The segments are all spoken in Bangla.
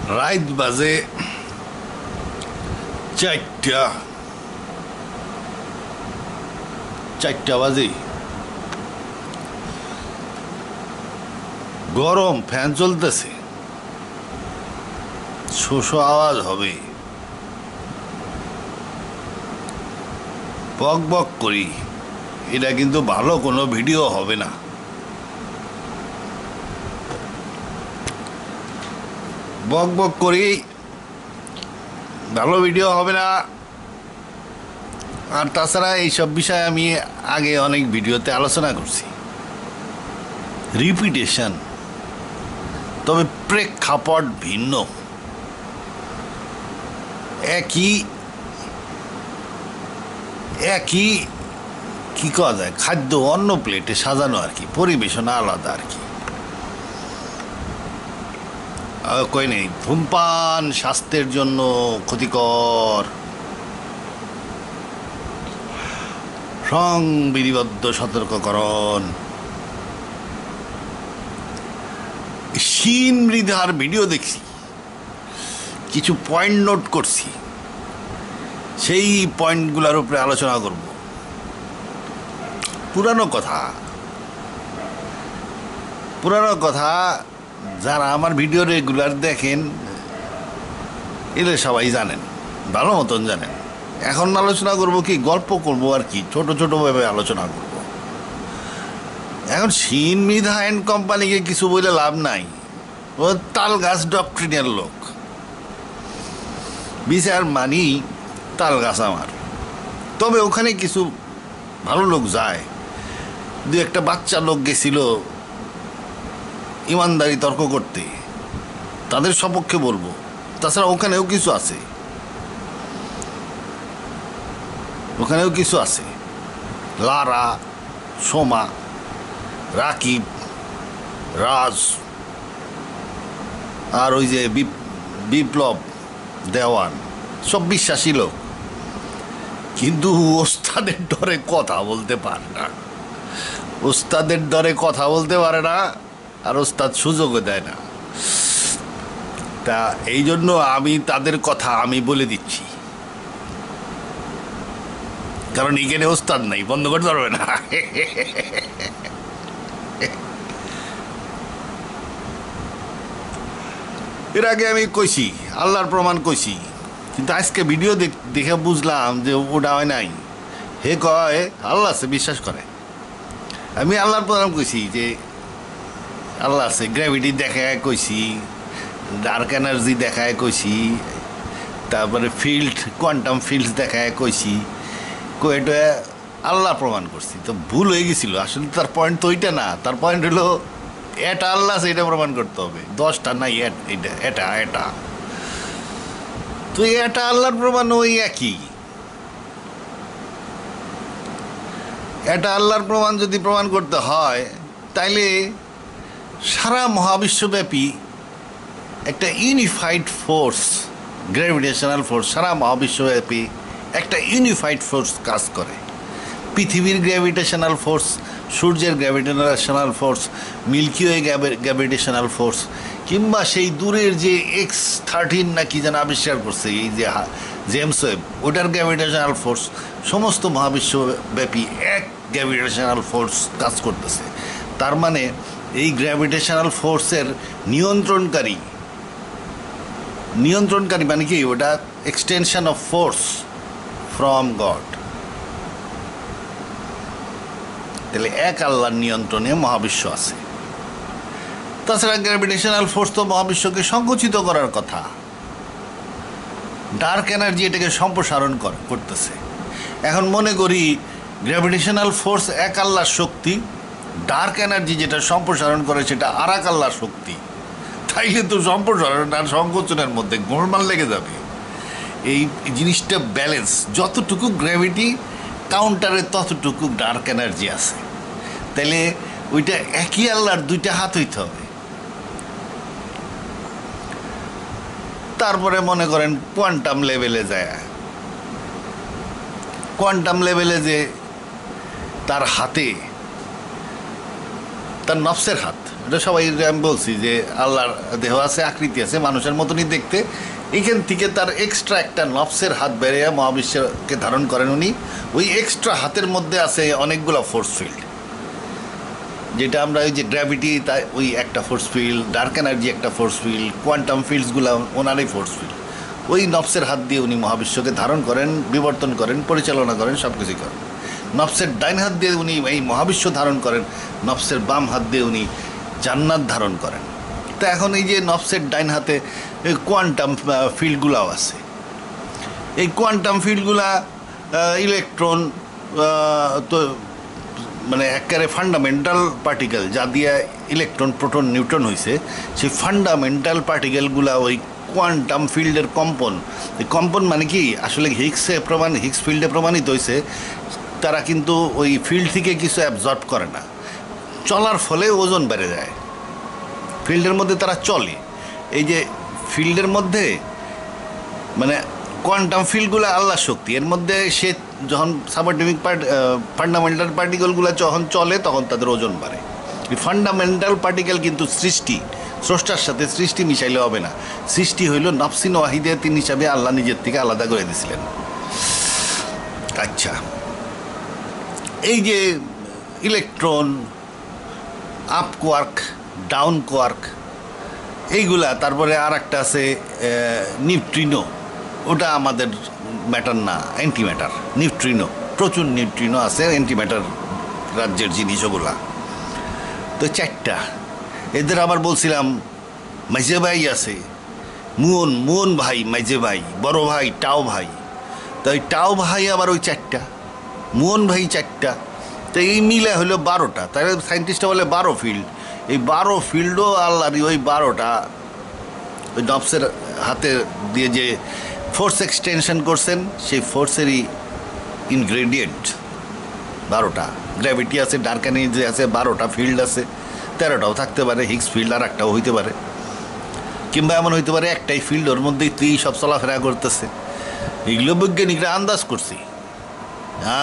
রাত বাজে 4টা বাজে। গরম, ফ্যান চলতেছে, শোষো আওয়াজ হবে, বক বক করি। এটা কিন্তু ভালো কোনো ভিডিও হবে না। বক বক করি, ভালো ভিডিও হবে না। আর তাছাড়া এইসব বিষয়ে আমি আগে অনেক ভিডিওতে আলোচনা করছি। রিপিটেশন, তবে প্রেক্ষাপট ভিন্ন। একই কি করা যায়, খাদ্য অন্য প্লেটে সাজানো আর কি, পরিবেশনা আলাদা আর কি। কই নেই, ধূমপান স্বাস্থ্যের জন্য ক্ষতিকর, সংবিধিবদ্ধ সতর্ককরণ। শিন মৃধার ভিডিও দেখছি, কিছু পয়েন্ট নোট করছি, সেই পয়েন্টগুলোর উপরে আলোচনা করব। পুরানো কথা যারা আমার ভিডিও রেগুলার দেখেন এদের সবাই জানেন, ভালো মতন জানেন। এখন আলোচনা করব কি, গল্প করব আর কি, ছোট ছোটভাবে আলোচনা করব। এখন শিন মৃধা অ্যান্ড কোম্পানিকে কিছু বলে লাভ নাই, ও তাল গাছ ডক্ট্রিনের লোক। বিচার মানি তাল গাছ আমার। তবে ওখানে কিছু ভালো লোক যায়, দু একটা বাচ্চা লোক গেছিল ইমানদারি তর্ক করতে, তাদের সপক্ষে বলবো। তাছাড়া ওখানেও কিছু আছে, লারা, সোমা, রাকিব, রাজ, আর ওই যে বিপ্লব দেওয়ান, সব বিশ্বাসী লোক, কিন্তু ওস্তাদের ডরে কথা বলতে পারে না। আর ওস্তাদ সুযোগও দেয় না। তা এই জন্য আমি তাদের কথা আমি বলে দিচ্ছি, কারণ এখানে ওস্তাদ নাই, বন্ধ করতে পারবে না। এর আগে আমি কইছি, আল্লাহর প্রমাণ কইছি, কিন্তু আজকে ভিডিও দেখে বুঝলাম যে ওটা হয় নাই। হে কয় আল্লাহ আছে, বিশ্বাস করে। আমি আল্লাহর প্রমাণ কইছি যে আল্লাহ আছে, গ্র্যাভিটি দেখায় কইছি, ডার্ক এনার্জি দেখায় কইছি, তারপরে কোয়ান্টাম ফিল্ডস দেখায় কইছি, এটা আল্লাহ প্রমাণ করছি। তো ভুল হয়ে গেছিল, আসলে তার পয়েন্ট তো ওইটা না। তার পয়েন্ট হলো এটা আল্লাহ আছে, এটা প্রমাণ করতে হবে, 10টা নাই এটা। তো এটা আল্লাহর প্রমাণ ওই একই। এটা আল্লাহর প্রমাণ যদি প্রমাণ করতে হয়, তাইলে সারা মহাবিশ্বব্যাপী একটা ইউনিফাইড ফোর্স, গ্র্যাভিটেশনাল ফোর্স, সারা মহাবিশ্বব্যাপী একটা ইউনিফাইড ফোর্স কাজ করে। পৃথিবীর গ্র্যাভিটেশনাল ফোর্স, সূর্যের gravitational force, milky way gravitational force, কিংবা সেই দূরের যে X13 না কি যেন আবিষ্কার করছে এই যে জেমস ওয়েব, ওটার গ্র্যাভিটেশনাল ফোর্স, সমস্ত মহাবিশ্বব্যাপী এক গ্র্যাভিটেশনাল ফোর্স কাজ করতেছে। তার মানে এই গ্র্যাভিটেশনাল ফোর্সের নিয়ন্ত্রণকারী মানে কি, ওটা extension of force from god. তাহলে এক আল্লাহর নিয়ন্ত্রণে মহাবিশ্ব আছে। তাছাড়া গ্র্যাভিটেশনাল ফোর্স তো মহাবিশ্বকে সংকুচিত করার কথা, ডার্ক এনার্জি এটাকে সম্প্রসারণ করতেছে। এখন মনে করি গ্র্যাভিটেশনাল ফোর্স এক আল্লাহর শক্তি, ডার্ক এনার্জি যেটা সম্প্রসারণ করে সেটা আর এক আল্লাহর শক্তি। তাইলে তো সম্প্রসারণ আর সংকোচনের মধ্যে গোলমাল লেগে যাবে। এই জিনিসটা ব্যালেন্স, যতটুকু গ্র্যাভিটি কাউন্টারে ততটুকু ডার্ক এনার্জি আছে। তাইলে ওইটা একই আল্লাহর দুইটা হাত হইতে হবে। তারপরে মনে করেন কোয়ান্টাম লেভেলে যে তার হাতে, তার নফসের হাত, এটা সবাই আমি বলছি যে আল্লাহর দেহ আছে, আকৃতি আছে, মানুষের মতনই দেখতে। এইখান থেকে তার এক্সট্রা একটা নফসের হাত বেরিয়ে মহাবিশ্বকে ধারণ করেন উনি। ওই এক্সট্রা হাতের মধ্যে আছে অনেকগুলো ফোর্স ফিল্ড, যেটা আমরা ওই যে গ্র্যাভিটি, তাই ওই একটা ফোর্স ফিল্ড, ডার্ক এনার্জি একটা ফোর্স ফিল্ড, কোয়ান্টাম ফিল্ডসগুলো ওনারই ফোর্স ফিল্ড। ওই নফসের হাত দিয়ে উনি মহাবিশ্বকে ধারণ করেন, বিবর্তন করেন, পরিচালনা করেন, সব কিছুই করেন। নফসের ডাইন হাত দিয়ে উনি এই মহাবিশ্ব ধারণ করেন, নফসের বাম হাত দিয়ে উনি জান্নাত ধারণ করেন। তা এখন এই যে নফসের ডাইন হাতে কোয়ান্টাম ফিল্ডগুলাও আছে। এই কোয়ান্টাম ফিল্ডগুলা ইলেকট্রন তো মানে একেবারে ফান্ডামেন্টাল পার্টিকেল, যা দিয়ে ইলেকট্রন, প্রোটন, নিউট্রন হয়েছে, সেই ফান্ডামেন্টাল পার্টিকেলগুলা ওই কোয়ান্টাম ফিল্ডের কম্পন। এই কম্পন মানে কি, আসলে হিগস ফিল্ডে প্রমাণিত হয়েছে তারা কিন্তু ওই ফিল্ড থেকে কিছু অ্যাবজর্ব করে না, চলার ফলে ওজন বেড়ে যায়। ফিল্ডের মধ্যে তারা চলে, এই যে ফিল্ডের মধ্যে মানে কোয়ান্টাম ফিল্ডগুলো আল্লাহ শক্তি, এর মধ্যে সে যখন সাবঅ্যাটমিক ফান্ডামেন্টাল পার্টিকেলগুলো যখন চলে তখন তাদের ওজন বাড়ে। এই ফান্ডামেন্টাল পার্টিকেল কিন্তু সৃষ্টি, স্রষ্টার সাথে সৃষ্টি মিশাইলে হবে না। সৃষ্টি হইল নফসিন ওয়াহিদে তিন হিসাবে আল্লাহ নিজের থেকে আলাদা করে দিয়েছিলেন। আচ্ছা, এই যে electron, up quark, down quark, এইগুলা, তারপরে আর একটা আছে নিউট্রিনো, ওটা আমাদের ম্যাটার না, অ্যান্টিম্যাটার। নিউট্রিনো, প্রচুর নিউট্রিনো আছে অ্যান্টিম্যাটার রাজ্যের জিনিস ওগুলা। তো চারটা, এদের আবার বলছিলাম মাইজে ভাই আছে, মুন ভাই, মাইজে ভাই, বড় ভাই, টাও ভাই। তো ওই টাও ভাই আবার ওই চারটা, মুন ভাই চারটা, তো এই মিলে হলো 12টা। তাই সায়েন্টিস্টরা বলে 12 ফিল্ড। এই 12 ফিল্ডও আল্লাহরই, ওই 12টা ওই নফসের হাতে দিয়ে যে ফোর্স এক্সটেনশন করছেন, সেই ফোর্সেরই ইনগ্রেডিয়েন্ট 12টা। গ্র্যাভিটি আছে, ডার্ক এনার্জি আছে, 12টা ফিল্ড আছে, 13টাও থাকতে পারে, হিগস ফিল্ড আর একটাও হইতে পারে, কিংবা এমন হইতে পারে একটাই ফিল্ড, ওর মধ্যেই তুই সব চলাফেরা করতেছে। এগুলো বৈজ্ঞানিকরা আন্দাজ করছি,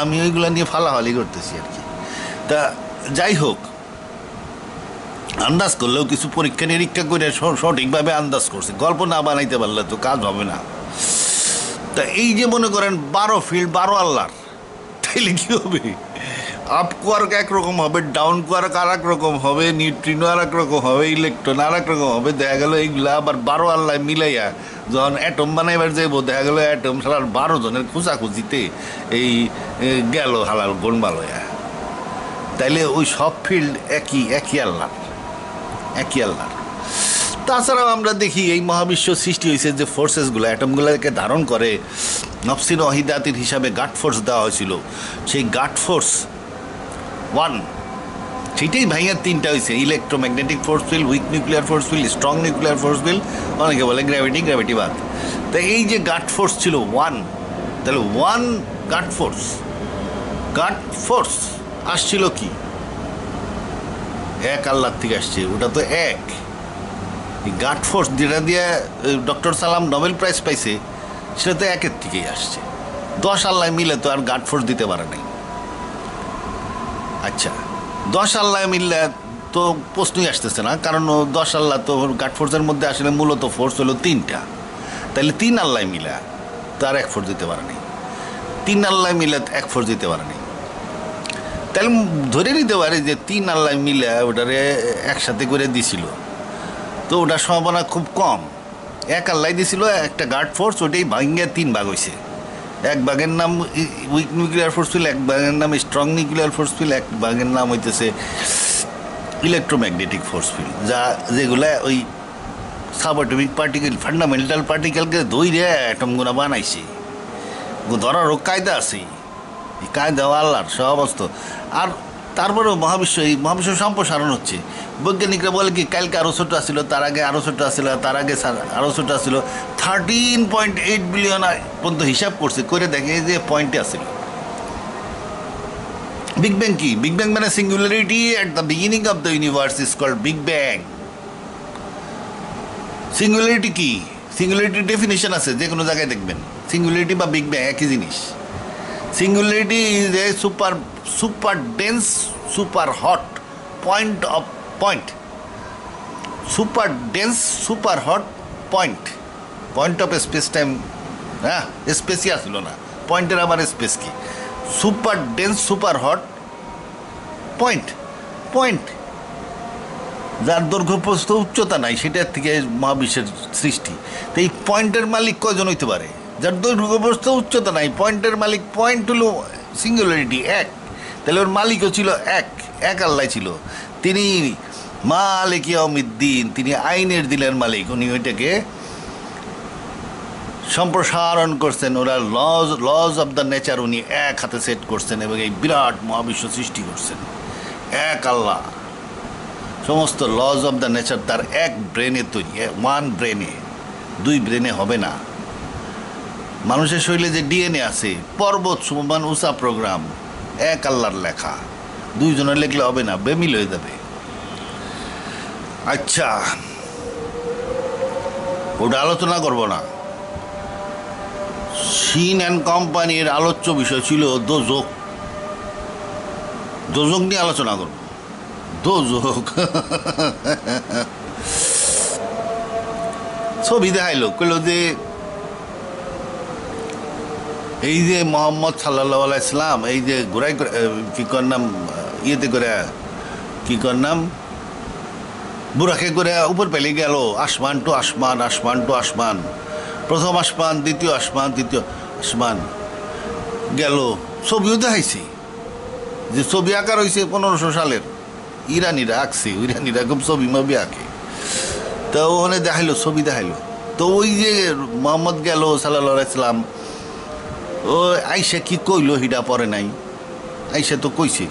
আমি ওইগুলো নিয়ে ফালাফালি করতেছি আর কি। তা যাই হোক, আন্দাজ করলেও কিছু পরীক্ষা নিরীক্ষা করে সঠিকভাবে আন্দাজ করছে, গল্প না বানাইতে পারলে তো কাজ হবে না। তা এই যে মনে করেন 12 ফিল্ড, 12 আল্লাহর, তাইলে কী হবে? আপ কোয়ার্ক একরকম হবে, ডাউন কোয়ার্ক আর এক রকম হবে, নিউট্রিনো আর এক রকম হবে, ইলেকট্রন আর এক রকম হবে। দেখা গেল এইগুলা আবার 12 আল্লাহ মিলাইয়া যখন অ্যাটম বানাইবার যাইব, দেখা গেল অ্যাটম সালার 12 জনের খুঁচাখুচিতে এই গেল হালাল গোলমাল হইয়া। তাইলে ওই সব ফিল্ড একই আল্লাহর, একই আল্লাহর। তাছাড়াও আমরা দেখি এই মহাবিশ্ব সৃষ্টি হয়েছে যে ফোর্সেসগুলো, অ্যাটমগুলোকে ধারণ করে, নফসিন ওয়াহিদাতির হিসাবে গাড ফোর্স দেওয়া হয়েছিল। সেই গাড ফোর্স 1, সেটাই ভাইয়ার 3টা হয়েছে, electromagnetic force field, week nuclear force field, strong nuclear force field, অনেকে বলে গ্র্যাভিটি বাদ। তাই এই যে গাড ফোর্স ছিল 1, তাহলে 1 গাড ফোর্স আসছিল কি? এক আল্লাহর থেকে আসছে, ওটা তো এক। এই গাড ফোর্স যেটা দিয়ে ডক্টর সালাম নোবেল প্রাইজ পাইছে, সেটা তো একের থেকেই আসছে। 10 আল্লাহ মিলে তো আর গাড ফোর্স দিতে পারে নাই। আচ্ছা, 10 আল্লাহ মিললে তো প্রশ্নই আসতেছে না, কারণ 10 আল্লাহ তো গাড ফোর্সের মধ্যে আসলে মূলত ফোর্স হলো 3টা। তাহলে 3 আল্লাহ মিলে তার এক ফোর্স দিতে পারে নাই, 3 আল্লাহ মিলে এক ফোর্স দিতে পারে নাই। তাহলে ধরে নিতে পারে যে 3 আল্লাহ মিলে ওটারে একসাথে করে দিছিল, তো ওটার সম্ভাবনা খুব কম। এক আল্লাহ দিছিল একটা গার্ড ফোর্স, ওটাই ভাঙিয়ে 3 ভাগ হয়েছে। এক ভাগের নাম উইক নিউক্লিয়ার ফোর্স ফিল্ড, এক ভাগের নাম স্ট্রং নিউক্লিয়ার ফোর্স ফিল্ড, এক ভাগের নাম হইতেছে ইলেকট্রোম্যাগনেটিক ফোর্স ফিল্ড, যেগুলা ওই সাবঅ্যাটমিক পার্টিকেল, ফান্ডামেন্টাল পার্টিকেলকে ধইরে অ্যাটমগুলো বানাইছে। ধরারও কায়দা আছে, এই কায়দা আল্লাহর সমস্ত। আর তারপরেও মহাবিশ্ব সম্প্রসারণ হচ্ছে। বৈজ্ঞানিকরা বলে কি, কালকে আরও ছোটো আসছিল, তার আগে আরও ছোটো আসছিল, তার আগে আরও ছোটো আসছিল, 13.8 বিলিয়ন পর্যন্ত হিসাব করছে, করে দেখে যে পয়েন্টে আসছিল। বিগ ব্যাং কি? বিগ ব্যাং মানে singularity at the beginning of the universe is called big bang. Singularity কি? সিঙ্গুলারিটির ডেফিনেশন আছে, যে কোনো জায়গায় দেখবেন। সিঙ্গুলারিটি বা বিগ ব্যাং একই জিনিস। Singularity is a super dense, super hot point super dense super hot point, point of space time, হ্যাঁ স্পেসই আসলো না, পয়েন্টের আবার স্পেস কি, super dense super hot point, point যার দৈর্ঘ্য প্রস্থ উচ্চতা নাই, সেটার থেকে মহাবিশ্বের সৃষ্টি। তো এই পয়েন্টের মালিক কয়জন হইতে পারে? যার দৈর্ঘ্য প্রস্থ উচ্চতা নাই, পয়েন্টের মালিক, পয়েন্ট হলো সিঙ্গুলারিটি, এক, তাহলে ওর মালিকও ছিল এক, এক আল্লাহ ছিল। তিনি মালিক ইয়াউমিদ্দিন, তিনি আইনের দিনের মালিক, উনি ওইটাকে সম্প্রসারণ করছেন, ওরা লজ অফ দ্য নেচার উনি এক হাতে সেট করছেন এবং এই বিরাট মহাবিশ্ব সৃষ্টি করছেন। এক আল্লাহ, সমস্ত লজ অফ দ্য নেচার তার এক ব্রেনে তৈরি, ওয়ান ব্রেনে, দুই ব্রেনে হবে না। মানুষের শরীরে যে ডিএনএ আছে, পর্বত সমান উষা প্রোগ্রাম, এক আল্লাহর লেখা, দুইজনের লেখলে হবে না, বেমিল হয়ে যাবে। আচ্ছা, ওটা আলোচনা করব না। শিন অ্যান্ড কোম্পানির আলোচ্য বিষয় ছিল দোজক, দোজক নিয়ে আলোচনা করব। দোজক ছবি দেখাইলো, কইল যে এই যে মোহাম্মদ সাল্লাল্লাহু আলাইহি সাল্লাম এই যে ঘোরাই কি কর নাম, ইয়েতে করে কি কর নাম, বুড়াকে করে উপর পেলে গেল, আসমান টু আসমান, আসমান টু আসমান, প্রথম আসমান, দ্বিতীয় আসমান, তৃতীয় আসমান গেল। ছবিও দেখাইছে, যে ছবি আঁকার হয়েছে 1500 সালের, ইরানিরা আঁকছে, ইরানিরা খুব ছবি মবি আঁকে। তো ওখানে দেখাইলো, ছবি দেখাইলো। তো ওই যে মোহাম্মদ গেল সাল্লাল্লাহু আলাইহি সাল্লাম, ও আইসা কি কইলো হিডা পরে নাই, আইসা তো কইছে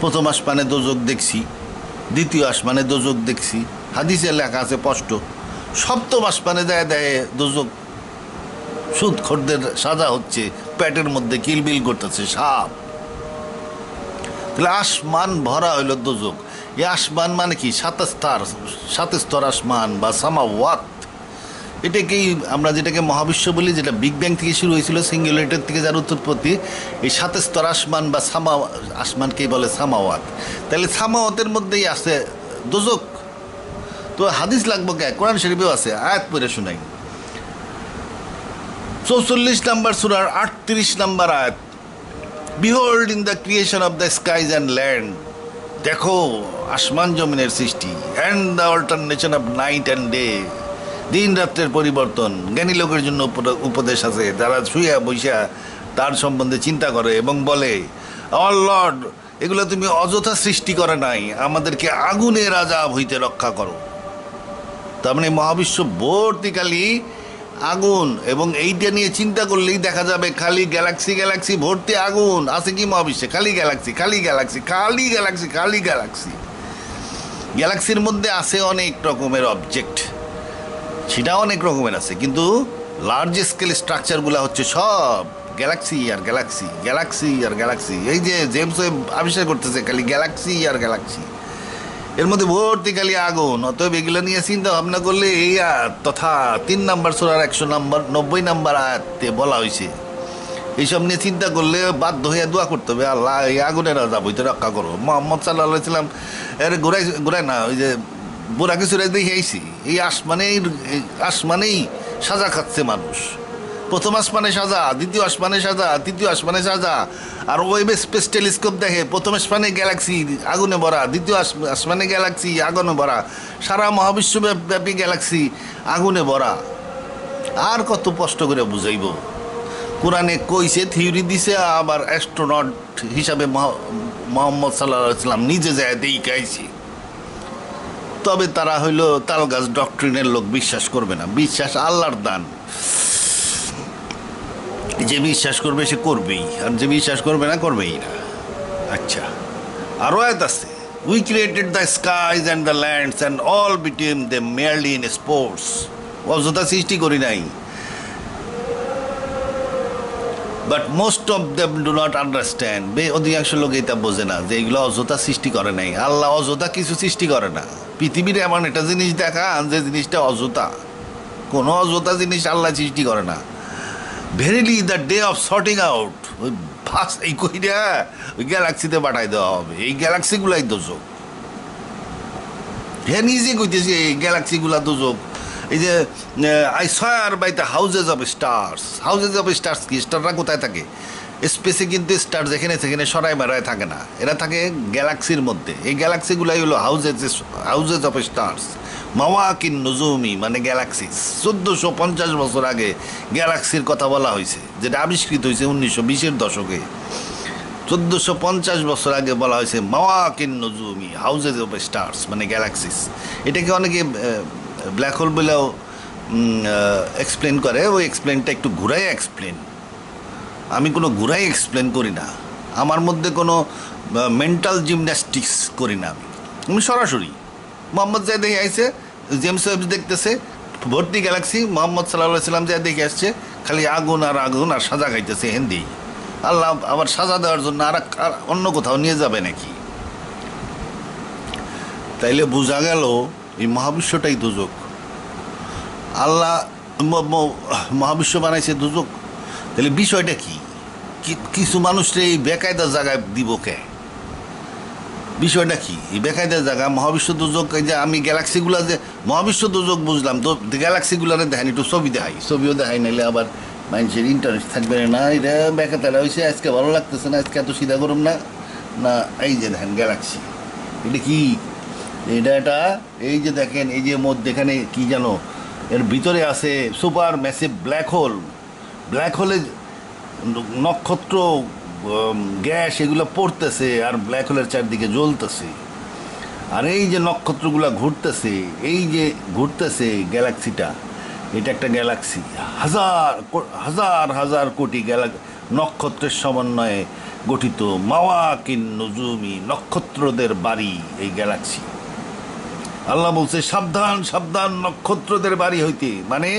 প্রথম আসমানে দোজক দেখছি, দ্বিতীয় আসমানে দোজক দেখছি, হাদিসে লেখা আছে স্পষ্ট। সপ্তম আসমানে দেয় দেয় দোজক, সুদখোরদের সাজা হচ্ছে, পেটের মধ্যে কিলবিল করতেছে সাপ। তাহলে আসমান ভরা হইল দোজক। এই আসমান মানে কি? সাত স্তর আসমান বা সামাওয়াত। এটাকেই আমরা যেটাকে মহাবিশ্ব বলি, যেটা বিগ ব্যাং থেকে শুরু হয়েছিল, সিঙ্গুলারিটির থেকে যার উৎপত্তি, এই 7 স্তর আসমান বা আসমানকেই বলে সামাওয়াত। তাহলে সামাওয়াতের মধ্যেই আছে দোজক। তো হাদিস লাগবো কে? কোরআন শরীফেও আছে, আয়াত পড়ে শোনাই। 44 নম্বর সূরার 38 নম্বর আয়াত, behold in the creation of the skies and land, দেখো আসমান জমিনের সৃষ্টি, and the alternation of night and day, দিন রাত্রের পরিবর্তন। জ্ঞানী লোকের জন্য উপদেশ আছে, যারা শুইয়া বইসা তার সম্বন্ধে চিন্তা করে এবং বলে, আওয়ার লর্ড, এগুলো তুমি অযথা সৃষ্টি করে নাই, আমাদেরকে আগুনের আযাব হইতে রক্ষা করো। তার মানে মহাবিশ্ব ভর্তিকালি আগুন, এবং এইটা নিয়ে চিন্তা করলেই দেখা যাবে খালি গ্যালাক্সি গ্যালাক্সি ভর্তি আগুন আছে কি মহাবিশ্বে? খালি গ্যালাক্সি, খালি গ্যালাক্সি, খালি গ্যালাক্সি, খালি গ্যালাক্সি। গ্যালাক্সির মধ্যে আছে অনেক রকমের অবজেক্ট, সেটা অনেক রকমের আছে, কিন্তু লার্জ স্কেল স্ট্রাকচারগুলো হচ্ছে সব গ্যালাক্সি আর গ্যালাক্সি, গ্যালাক্সি আর গ্যালাক্সি। এই যে জেমস ওয়েব আবিষ্কার করতেছে, খালি গ্যালাক্সি আর গ্যালাক্সি, এর মধ্যে ভর্তি খালি আগুন। অতএব এগুলো নিয়ে চিন্তা ভাবনা করলে এই তথা 3 নম্বর সূরার 190 নম্বর আয়াতে বলা হয়েছে, এইসব নিয়ে চিন্তা করলে বাধ্য হয়ে দোয়া করতে হবে, আল্লাহ এই আগুনের আযাব হইতে রক্ষা করো। মুহাম্মদ সাল্লাল্লাহু আলাইহি সাল্লাম এর ঘুরাই না, ওই যে বুড়াকে চুরাই দিয়ে আইছি, এই আসমানেই সাজা খাচ্ছে মানুষ। প্রথম আসমানে সাজা, দ্বিতীয় আসমানে সাজা, তৃতীয় আসমানে সাজা। আর ওয়েবে স্পেস টেলিস্কোপ দেখে, প্রথম আসমানে গ্যালাক্সি আগুনে ভরা, দ্বিতীয় আসমানে গ্যালাক্সি আগুনে ভরা, সারা মহাবিশ্বব্যাপী গ্যালাক্সি আগুনে ভরা। আর কত কষ্ট করে বুঝাইব? কোরআনে কইছে, থিওরি দিছে, আবার অ্যাস্ট্রোনট হিসাবে মোহাম্মদ সাল্লাল্লাহু আলাইহি সাল্লাম নিজে যায় দেখাইছে। তবে তারা হইল তালগাছ ডক্ট্রিনের লোক, বিশ্বাস করবে না। বিশ্বাস আল্লাহর দান, যে বিশ্বাস করবে সে করবেই, আর যে বিশ্বাস করবে না করবেই না। আচ্ছা, আরও আয়াত আছে, we created the skies and the lands and all between them merely in sports, অযথা সৃষ্টি করি নাই। But most of them do not understand, অধিকাংশ লোক এটা বোঝে না যে এগুলো অযথা সৃষ্টি করে নাই। আল্লাহ অযথা কিছু সৃষ্টি করে না। পৃথিবীর এমন একটা জিনিস দেখা যে জিনিসটা অযথা, কোনো অযথা জিনিস আল্লাহ সৃষ্টি করে না। Verily the day of sorting out, ওই ফাঁস এই কইরা ওই গ্যালাক্সিতে পাঠাই দেওয়া হবে, এই গ্যালাক্সিগুলাই দোষক। হ্যাঁ নিজে কইতেছে এই গ্যালাক্সিগুলা দুজক। এই যে I swear by the houses of stars. Houses of stars কি? স্টাররা কোথায় থাকে? স্পেসে কিন্তু স্টার যেখানে সেখানে সরাই বেড়ায় থাকে না, এরা থাকে গ্যালাক্সির মধ্যে। এই গ্যালাক্সিগুলাই হলো হাউজেস অফ স্টার্স। মাওয়াকিন নুজুমি মানে গ্যালাক্সিস। 1450 বছর আগে গ্যালাক্সির কথা বলা হয়েছে, যেটা আবিষ্কৃত হয়েছে 1920-এর দশকে। 1450 বছর আগে বলা হয়েছে মাওয়াকিন নুজুমি, হাউজেস অফ স্টার্স মানে গ্যালাক্সিস। এটাকে অনেকে ব্ল্যাক হোল বলেও এক্সপ্লেন করে। ওই এক্সপ্লেনটা একটু ঘুরাই এক্সপ্লেন। আমি কোনো ঘুরাই এক্সপ্লেন করি না, আমার মধ্যে কোনো মেন্টাল জিমন্যাস্টিক্স করি না। আমি সরাসরি মোহাম্মদ যা দেখে আইসে, জেমস ওয়েব দেখতেছে ভর্তি গ্যালাক্সি, মোহাম্মদ সাল্লাল্লাহু সাল্লাম যা দেখে আসছে খালি আগুন আর আগুন আর সাজা খাইতেছে হিন্দি। আল্লাহ আবার সাজা দেওয়ার জন্য আর অন্য কোথাও নিয়ে যাবে নাকি? তাইলে বোঝা গেল এই মহাবিশ্বটাই দুজক। আল্লাহ মহাবিশ্ব বানাইছে দুজক। তাহলে বিষয়টা কি? কিছু মানুষরে এই বেকায়দার জায়গায় দিব কে? বিষয়টা কি এই বেকায়দার জায়গা? মহাবিশ্ব দুজক। এই যে আমি গ্যালাক্সিগুলা যে মহাবিশ্ব দুজক বুঝলাম, তো গ্যালাক্সিগুলারে দেখানি, একটু ছবি দেখাই। ছবিও দেখাই, নাইলে আবার মানুষের ইন্টারেস্ট থাকবে না। এটা বেকাতারা হয়েছে, আজকে ভালো লাগতেছে না, আজকে এত সিধা করুন না। না এই যে দেখেন গ্যালাক্সি, এটা কি? এটা এই যে দেখেন, এই যে মধ্যে এখানে কি জানো, এর ভিতরে আছে super massive black hole. Black হোলে নক্ষত্র, গ্যাস এগুলো পড়তেছে আর ব্ল্যাক হোলের চারদিকে জ্বলতেছে। আর এই যে নক্ষত্রগুলো ঘুরতেছে, এই যে ঘুরতেছে গ্যালাক্সিটা, এটা একটা গ্যালাক্সি। হাজার হাজার হাজার কোটি নক্ষত্রের সমন্বয়ে গঠিত মাওয়াকিন নুজুমি, নক্ষত্রদের বাড়ি এই গ্যালাক্সি। আল্লাহ বলছে সাবধান সাবধান নক্ষত্রদের বাড়ি হইতে, মানে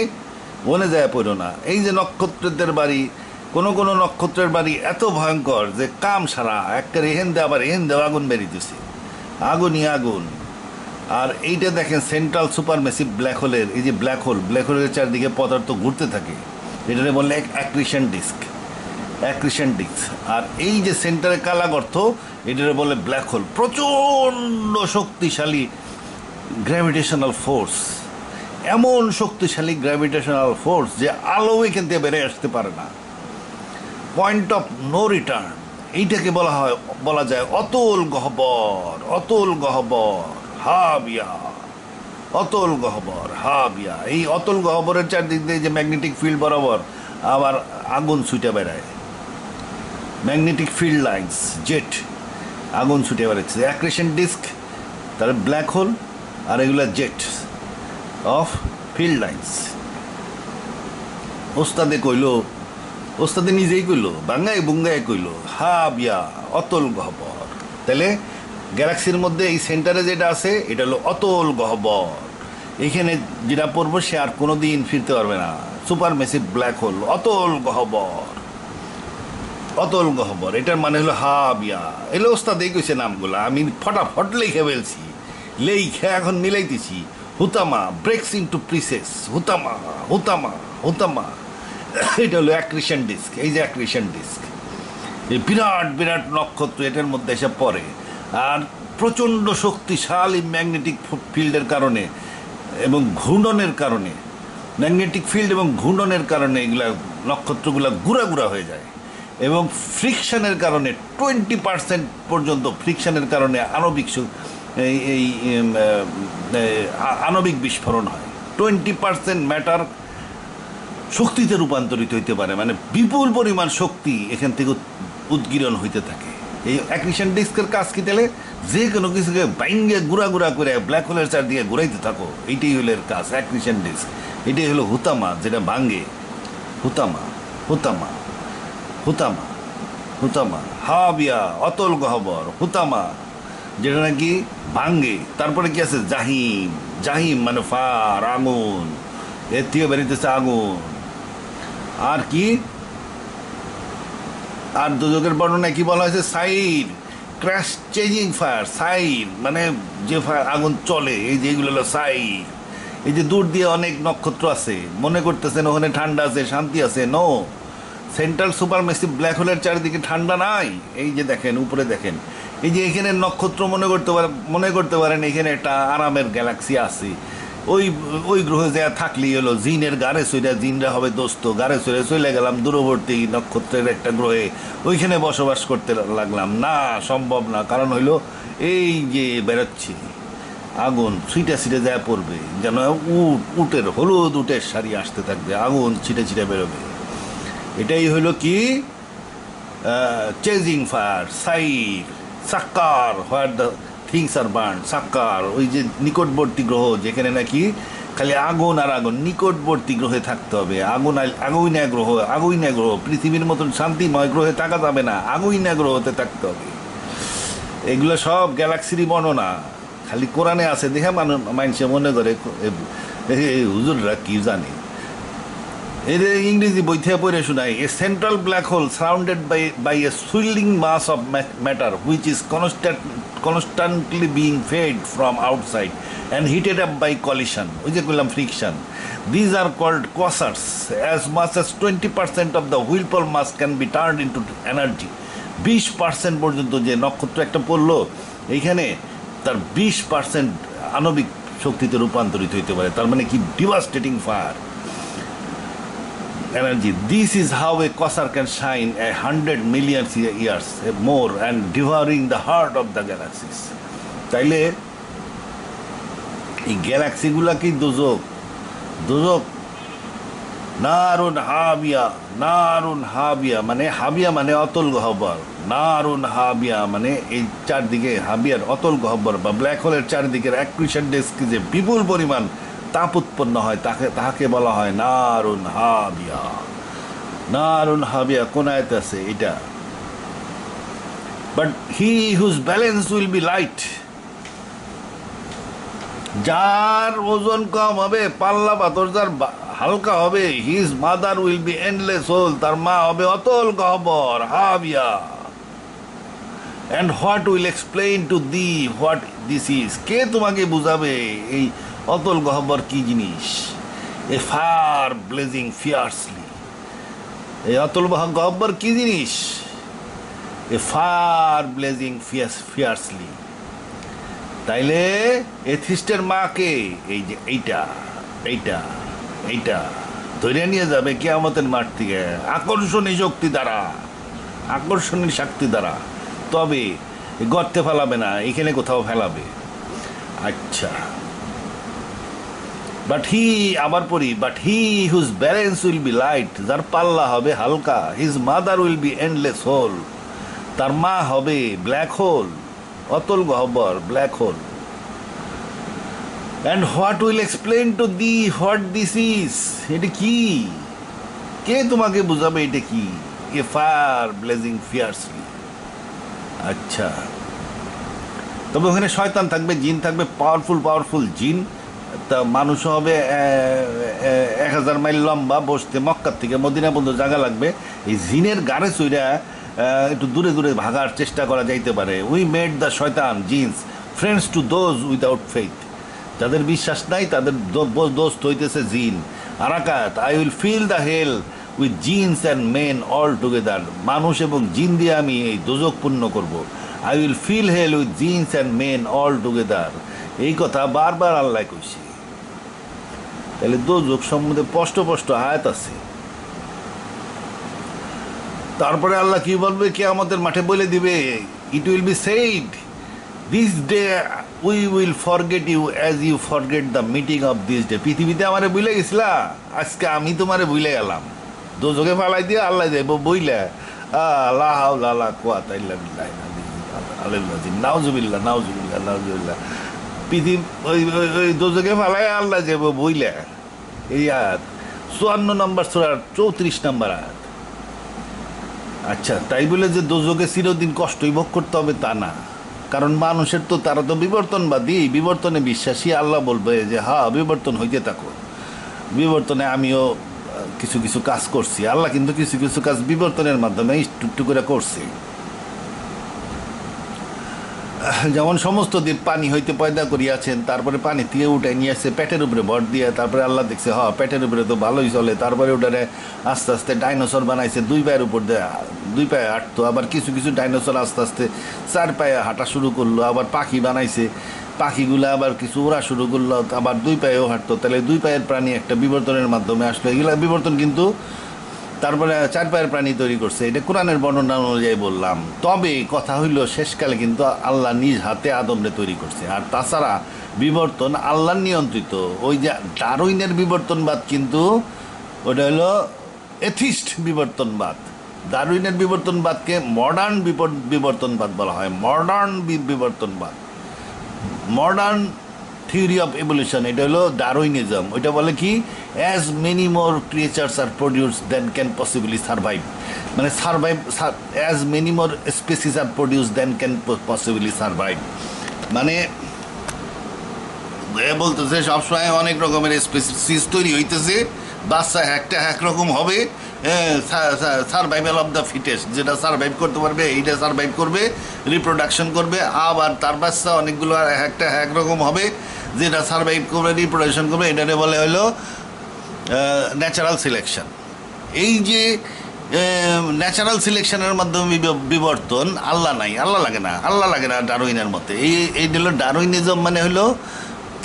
বনে যায় পড়ো না। এই যে নক্ষত্রদের বাড়ি, কোন কোন নক্ষত্রের বাড়ি এত ভয়ঙ্কর যে কাম সারা একটা এহেন্দে আবার এহেন্দেও আগুন বেরিয়েছে, আগুনই আগুন। আর এইটা দেখেন সেন্ট্রাল সুপার ম্যাসিভ ব্ল্যাক হোলের, এই যে ব্ল্যাক হোলের চারদিকে পদার্থ ঘুরতে থাকে, এটাকে বললে অ্যাক্রিশন ডিস্ক। আর এই যে সেন্টারে কালা গর্ত, এটাকে বলে ব্ল্যাক হোল। প্রচণ্ড শক্তিশালী গ্র্যাভিটেশনাল ফোর্স, এমন শক্তিশালী গ্র্যাভিটেশনাল ফোর্স যে আলো এখান থেকে বেড়ে আসতে পারে না। পয়েন্ট অফ নো রিটার্ন, এইটাকে বলা যায় অতল গহ্বর। অতল গহ্বর হাবিয়া, অতল গহ্বর হাবিয়া। এই অতল গহ্বরের চারদিক দিয়ে যে ম্যাগনেটিক ফিল্ড বরাবর আবার আগুন ছুটে বেড়ায়, ম্যাগনেটিক ফিল্ড লাইন্স, জেট আগুন ছুটে বেড়াচ্ছে। অ্যাক্রেশন ডিস্ক, তার ব্ল্যাক হোল, আর এগুলো জেট অফ ফিল্ড লাইন্স। ওস্তাদে নিজেই কইল, বাঙ্গাই বুঙ্গাই কইল হাবিয়া অতল গহ্বর। তাহলে গ্যালাক্সির মধ্যে এই সেন্টারে যেটা আছে এটা হলো অতল গহ্বর। এখানে যেটা পড়বো সে আর কোনো দিন ফিরতে পারবে না। সুপার মেসিভ ব্ল্যাক হোল, অতল গহ্বর। অতল গহ্বর এটার মানে হলো হাবিয়া। এলে ওস্তাদেই কইছে নামগুলা, আমি ফটাফট লিখে ফেলছি, লেখে এখন মিলাইতেছি। হুতামা ব্রেকস ইনটু প্রিসেস, হুতামা হুতামা হুতামা। এটা হলো অ্যাক্রিশন ডিস্ক। এই যে অ্যাক্রিশন ডিস্ক, এই বিরাট বিরাট নক্ষত্র এটার মধ্যে এসে পড়ে। আর প্রচণ্ড শক্তিশালী ম্যাগনেটিক ফিল্ডের কারণে এবং ঘূর্ণনের কারণে, ম্যাগনেটিক ফিল্ড এবং ঘূর্ণনের কারণে এগুলা নক্ষত্রগুলা গুড়া হয়ে যায়। এবং ফ্রিকশনের কারণে 20% পর্যন্ত ফ্রিকশনের কারণে আণবিক বিস্ফোরণ হয়। 20% ম্যাটার শক্তিতে রূপান্তরিত হইতে পারে, মানে বিপুল পরিমাণ শক্তি এখান থেকে উদ্গীরণ হইতে থাকে। এই অ্যাক্রিশন ডিস্কের কাজ কি? তাহলে যে কোনো কিছুকে বাইঙ্গে গুড়া করে ব্ল্যাক হোলের চারদিকে ঘুরাইতে থাকো, এইটাই হলো এর কাজ, অ্যাক্রিশন ডিস্ক। এটাই হলো হুতামা, যেটা ভাঙ্গে। হুতামা হুতামা হুতামা হুতামা হাবিয়া, অতল গহ্বর। হুতামা যেটা নাকি ভাঙ্গে। তারপরে কি আছে? জাহিম। জাহিম মানে ফার, আগুন। এর থেকে বেরিতেছে আগুন। আর কি? আর দুজকের বর্ণনা কি বলা হয়েছে? Side, crash changing fire. Side মানে যে ফায়ার, আগুন চলে, এই যে এইগুলো হলো সাইড। এই যে দূর দিয়ে অনেক নক্ষত্র আছে, মনে করতেছেন ওখানে ঠান্ডা আছে, শান্তি আছে। No, central super massive black হোলের চারিদিকে ঠান্ডা নাই। এই যে দেখেন উপরে দেখেন, এই যে এখানে নক্ষত্র মনে করতে পারেন এখানে একটা আরামের গ্যালাক্সি আছে, ওই ওই গ্রহে যা থাকলেই হলো জিনের গাড়ে চইরা, জিনরা হবে দোস্ত, গাড়ে চড়ে চলে গেলাম দূরবর্তী নক্ষত্রের একটা গ্রহে, ওইখানে বসবাস করতে লাগলাম। না, সম্ভব না। কারণ হইলো এই যে বেরোচ্ছি আগুন ছিটে ছিটে যায় পড়বে, যেন উটের হলুদ উটের শাড়ি আসতে থাকবে, আগুন ছিটে ছিটে বেরোবে। এটাই হইল কি চেজিং ফায়ার, সাইর সাক্কার, where the things are burn, সাক্কার, ওই যে নিকটবর্তী গ্রহ যেখানে নাকি খালি আগুন আর আগুন, নিকটবর্তী গ্রহে থাকতে হবে। আগুইনা গ্রহ পৃথিবীর মতন শান্তিময় গ্রহে থাকা যাবে না, আগুইনা গ্রহতে থাকতে হবে। এগুলো সব গ্যালাক্সিরই বর্ণনা, খালি কোরআনে আছে দেখে মানুষে মনে করে হুজুররা কি জানে। এদের ইংরেজি বই থেকে পড়ে শোনাই, a central black hole surrounded by a swirling mass of matter which is constantly being fed from outside and heated up by collision, ওই যে বললাম friction. These are called quasars. As much as 20% of the whirlpool mass can be turned into energy. 20% পর্যন্ত যে নক্ষত্র একটা পড়লো এইখানে, তার 20% আণবিক শক্তিতে রূপান্তরিত হইতে পারে। তার মানে কি devastating fire energy. This is how a quasar can shine 100 million years more and devouring the heart of the galaxies. তাইলে এই গ্যালাক্সিগুলা কি দোজক? দোজক নারুন হাবিয়া মানে হাবিয়া মানে অতল গহ্বর, নারুন হাবিয়া মানে এই চারদিকে হাবিয়ার অতল গহ্বর বা ব্ল্যাক হোলের চারদিকের অ্যাকুইশন ডেস্কে যে বিপুল পরিমাণ তাপ উৎপন্ন হয় তাহাকে বলা হয় নারুন হাবিয়া। নারুন হাবিয়া কোন আয়াতে আছে এটা? But he whose balance will be light, যার ওজন কম হবে, পাল্লা পাথর যার হালকা হবে, his mother will be endless hole, তার মা হবে অতল গহ্বর হাবিয়া। And what will explain to the what this is, কে তোমাকে বুঝাবে এই অতল গহ্বর কি জিনিস? এ ফায়ার ব্লেজিং ফিয়ার্সলি, এই অতল গহ্বর কি জিনিস? এ ফায়ার ব্লেজিং ফিয়ার্সলি। তাইলে এথিস্টের মাকে এই যে এইটা ধরে নিয়ে যাবে কিয়ামতের মাঠ থেকে আকর্ষণী শক্তি দ্বারা, তবে গর্তে ফেলাবে না, এখানে কোথাও ফেলাবে। আচ্ছা, but he whose balance will be light, যার পাল্লা হবে হালকা, his mother will be endless hole, তার মা হবে ব্ল্যাক হোল, অতল গহ্বর black hole. And what will explain to the what this is, এটা কি? কে তোমাকে বুঝাবে এটা কি? A fire blazing fiercely. আচ্ছা, তবে ওখানে শয়তান থাকবে, জিন থাকবে, পাওয়ারফুল জিন। তা মানুষ হবে 1000 মাইল লম্বা, বসতে মক্কার থেকে মদিনা পর্যন্ত জায়গা লাগবে। এই জিনের গাড়ে চইরা একটু দূরে দূরে ভাগার চেষ্টা করা যাইতে পারে। উই মেড দ্য শয়তান জিন্স friends to those without faith, যাদের বিশ্বাস নাই তাদের দোস্ত হইতেছে জিন। আরাকাত, I will fill the hell with জিন্স অ্যান্ড মেন অল টুগেদার, মানুষ এবং জিন দিয়ে আমি এই দোজক পূর্ণ করবো। I will fill hell with জিন্স অ্যান্ড মেন অল টুগেদার, এই কথা বারবার আল্লাহ কইছে। তাহলে দোজক সম্বন্ধে স্পষ্ট আয়াত আছে। তারপরে আল্লাহ কি বলবে? কিয়ামতের মাঠে বলে দিবে, it will be said, this day we will forget you as you forget the meeting of this day. পৃথিবীতে আমারে ভুলে গেছিলা, আজকে আমি তোমারে ভুলে গেলাম। দোজকে ফালাই দিয়ে আল্লাহ যাইব বইলা, লা হাওলা লা কুওয়াতা ইল্লা বিল্লাহ নাউজুবিল্লাহ। পৃথিবী ওই দোজকে ফালাই আল্লাহ যাইব বইলা। এই আয়াত 54 নম্বর সূরার 34 নম্বর আয়াত। আচ্ছা, তাই বলে যে দোজকে চিরদিন কষ্টই ভোগ করতে হবে তা না, কারণ মানুষের তো তারা তো বিবর্তনবাদী, বিবর্তনে বিশ্বাসী। আল্লাহ বলবে যে হ্যাঁ বিবর্তন হইতে থাকো, বিবর্তনে আমিও কিছু কাজ করছি। আল্লাহ কিন্তু কিছু কাজ বিবর্তনের মাধ্যমে একটু করে করছে। যেমন সমস্ত দ্বীপ পানি হইতে পয়দা করিয়াছেন, তারপরে পানি থেকে উঠে নিয়ে আসছে পেটের উপরে ভর দিয়ে, তারপরে আল্লাহ দেখছে পেটের উপরে তো ভালোই চলে, তারপরে ওটারে আস্তে আস্তে ডাইনোসর বানাইছে, দুই পায়ের উপর দিয়ে দুই পায়ে হাঁটতো, আবার কিছু কিছু ডাইনোসর আস্তে আস্তে চার পায়ে হাঁটা শুরু করলো, আবার পাখি বানাইছে, পাখিগুলো আবার কিছু ওড়া শুরু করলো, আবার দুই পায়েও হাঁটতো, তাহলে দুই পায়ের প্রাণী একটা বিবর্তনের মাধ্যমে আসলো। এগুলা বিবর্তন কিন্তু তারপরে চার পায়ের প্রাণী তৈরি করছে, এটা কোরআনের বর্ণনা অনুযায়ী বললাম। তবে কথা হইল শেষকালে কিন্তু আল্লাহ নিজ হাতে আদমরে তৈরি করছে। আর তাছাড়া বিবর্তন আল্লাহ নিয়ন্ত্রিত। ওই যে ডারউইনের বিবর্তনবাদ কিন্তু ওটা হলো এথিস্ট বিবর্তনবাদ। ডারউইনের বিবর্তনবাদকে মডার্ন বিবর্তনবাদ বলা হয়, মডার্ন বিবর্তনবাদ, মডার্ন থিওরি অফ এভলিউশন। এটা হলো ডারউইনিজম। ওইটা বলে কি, as many more creatures are produce then can possibly survive, মানে survive, as many more species are produce then can possibly survive, মানে বলতেছে সবসময় অনেক রকমের স্পেসিস তৈরি হইতেছে, বাচ্চা একটা একরকম হবে, সার্ভাইভাল অফ দ্য ফিটেস্ট, যেটা সার্ভাইভ করতে পারবে এইটা সার্ভাইভ করবে, রিপ্রোডাকশন করবে, আবার তার বাচ্চা অনেকগুলো একটা একরকম হবে, যেটা সার্ভাইভ করবে রিপ্রোডাকশন করবে, এটাকে বলে হলো ন্যাচারাল সিলেকশন। এই যে ন্যাচারাল সিলেকশনের মাধ্যমে বিবর্তন, আল্লাহ নাই, আল্লাহ লাগে না ডারউইনের মতে। এই হলো ডারউইনিজম, মানে হলো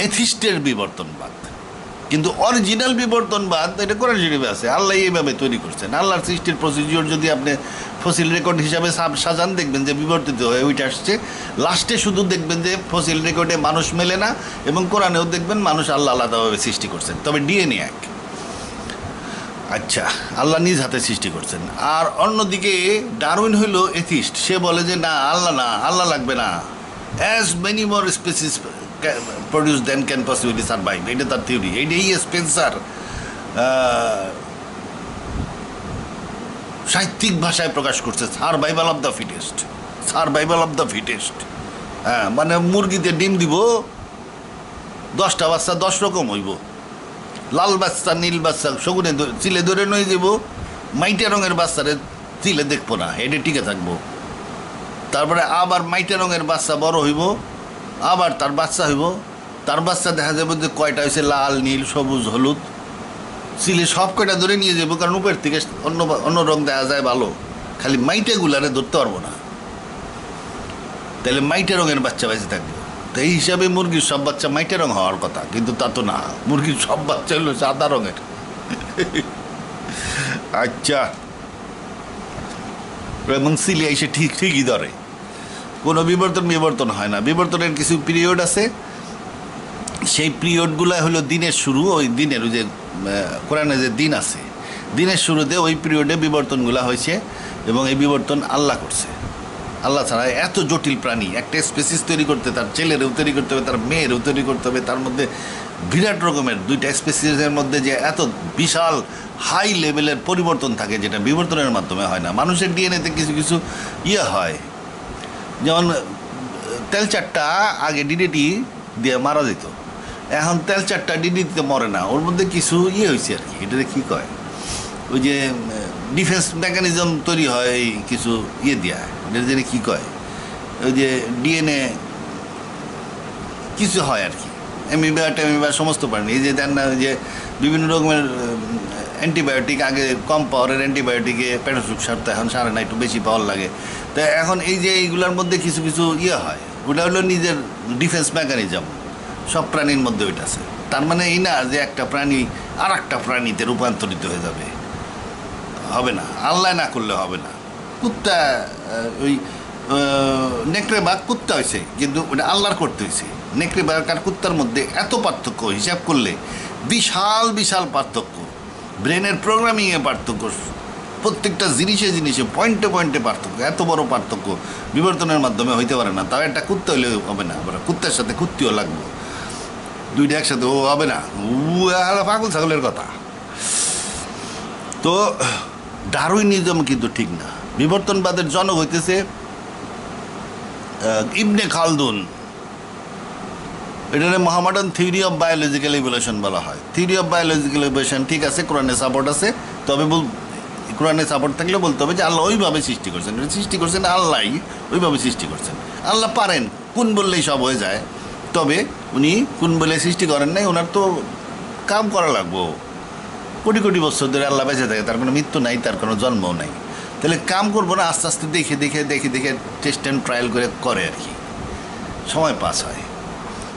এথিস্টের বিবর্তনবাদ। কিন্তু অরিজিনাল বিবর্তনবাদ এটা কোরআন শরীফে আছে, আল্লাহ এইভাবে তৈরি করছেন। আল্লাহর সৃষ্টির প্রসিডিওর যদি আপনি ফসিল রেকর্ড হিসাবে সাজান, দেখবেন যে বিবর্তিত হয়ে ওইটা আসছে। লাস্টে শুধু দেখবেন যে ফসিল রেকর্ডে মানুষ মেলে না, এবং কোরআনেও দেখবেন মানুষ আল্লাহ আলাদাভাবে সৃষ্টি করছেন, তবে ডিএনএ এক। আচ্ছা, আল্লাহ নিজ হাতে সৃষ্টি করছেন। আর অন্যদিকে ডারউইন হইল এথিস্ট, সে বলে যে না, আল্লাহ লাগবে না, as many more species produce then can possibly survive, এটা তার থিওরি। এইটাই স্পেন্সার সাহিত্যিক ভাষায় প্রকাশ করছে, survival of the fittest, survival of the fittest. হ্যাঁ, মানে মুরগিতে ডিম দিব, 10টা বাচ্চা 10 রকম হইব, লাল বাচ্চা নীল বাচ্চা শগুনে চিলে ধরে নই যাব, মাইটা রঙের বাচ্চারে চিলে দেখবো না, এটা টিকে থাকবো। তারপরে আবার মাইটা রঙের বাচ্চা বড় হইব, আবার তার বাচ্চা হইব, তার বাচ্চা দেখা যাবে যে কয়টা হয়েছে লাল নীল সবুজ হলুদ, চিলে সব কয়টা ধরে নিয়ে যাবো, কারণ উপর থেকে অন্য রং দেখা যায় ভালো, খালি মাইটাগুলারে ধরতে পারবো না, তাহলে মাইটা রঙের বাচ্চা বেঁচে থাকবে। তো এই হিসাবে মুরগির সব বাচ্চা মাইটা রং হওয়ার কথা, কিন্তু তা তো না, মুরগির সব বাচ্চা হলো সাদা রঙের। আচ্ছা, এবং সিলে এসে ঠিকই ধরে, কোনো বিবর্তন হয় না। বিবর্তনের কিছু পিরিয়ড আছে, সেই পিরিয়ডগুলো হলো দিনের শুরু, ওই দিনের ওই যে কোরআনে যে দিন আছে, দিনের শুরুতে ওই পিরিয়ডে বিবর্তনগুলো হয়েছে, এবং এই বিবর্তন আল্লাহ করছে। আল্লাহ ছাড়া এত জটিল প্রাণী, একটা স্পেসিস তৈরি করতে তার ছেলেরও তৈরি করতে হবে, তার মেয়েরও তৈরি করতে হবে, তার মধ্যে বিরাট রকমের দুইটা স্পেসিসের মধ্যে যে এত বিশাল হাই লেভেলের পরিবর্তন থাকে, যেটা বিবর্তনের মাধ্যমে হয় না। মানুষের ডিএনএতে কিছু কিছু হয়, যেমন তেলচারটা আগে ডিডিটি দিয়ে মারা যেত, এখন তেলচারটা ডিডিতে মরে না, ওর মধ্যে কিছু হয়েছে আর কি, এটাতে কী কয়, ওই যে ডিফেন্স মেকানিজম তৈরি হয় কিছু দেওয়া, এটা যে কী কয়, ওই যে ডিএনএ কিছু হয় আর কি, অ্যামিবা সমস্ত প্রাণী। এই যে দেন না, যে বিভিন্ন রকমের অ্যান্টিবায়োটিক, আগে কম পাওয়ারের অ্যান্টিবায়োটিকে পেটোসুখ সারতে, এখন সারে না, একটু বেশি পাওয়ার লাগে। তো এখন এই যে এইগুলোর মধ্যে কিছু কিছু হয়, ওটা হলো নিজের ডিফেন্স মেকানিজম, সব প্রাণীর মধ্যে ওইটা আছে। তার মানে এই না যে একটা প্রাণী আর একটা প্রাণীতে রূপান্তরিত হয়ে যাবে, হবে না, আল্লাহ না করলে হবে না। কুত্তা, ওই নেকড়ে বাঘ কুত্তা হয়েছে, কিন্তু ওটা আল্লাহর করতে হয়েছে। নেকড়ে বাঘ আর কুত্তার মধ্যে এত পার্থক্য, হিসাব করলে বিশাল বিশাল পার্থক্য, ব্রেনের প্রোগ্রামিংয়ে পার্থক্য, প্রত্যেকটা জিনিসে পয়েন্টে পার্থক্য, এত বড় পার্থক্য বিবর্তনের মাধ্যমে হইতে পারে না। তাও একটা কুত্তা হইলে হবে না, কুত্তার সাথে কুত্তিও লাগবে, দুইটা একসাথে ও হবে না, পাগল ছাগলের কথা। তো ডারউইনিজম কিন্তু ঠিক না। বিবর্তনবাদের জনক হইতেছে ইবনে খালদুন, এটা Mohammedan theory of biological evolution বলা হয়। থিওরি অফ বায়োলজিক্যাল ইভলিউশন ঠিক আছে, কোরআনে সাপোর্ট আছে, তবে কোরআনে সাপোর্ট থাকলে বলতে হবে যে আল্লাহ ওইভাবে সৃষ্টি করছেন, সৃষ্টি করছেন আল্লাহ ওইভাবে সৃষ্টি করছেন, আল্লাহ পারেন। কোন বললেই সব হয়ে যায়। তবে উনি কোন বলে সৃষ্টি করেন নাই, ওনার তো কাম করা লাগবো। কোটি কোটি বছর ধরে আল্লাহ বেঁচে থাকে, তার কোনো মৃত্যু নাই, তার কোনো জন্মও নাই। তাহলে কাম করবো না, আস্তে আস্তে দেখে দেখে দেখে দেখে টেস্ট অ্যান্ড ট্রায়াল করে আর কি, সময় পাস হয়।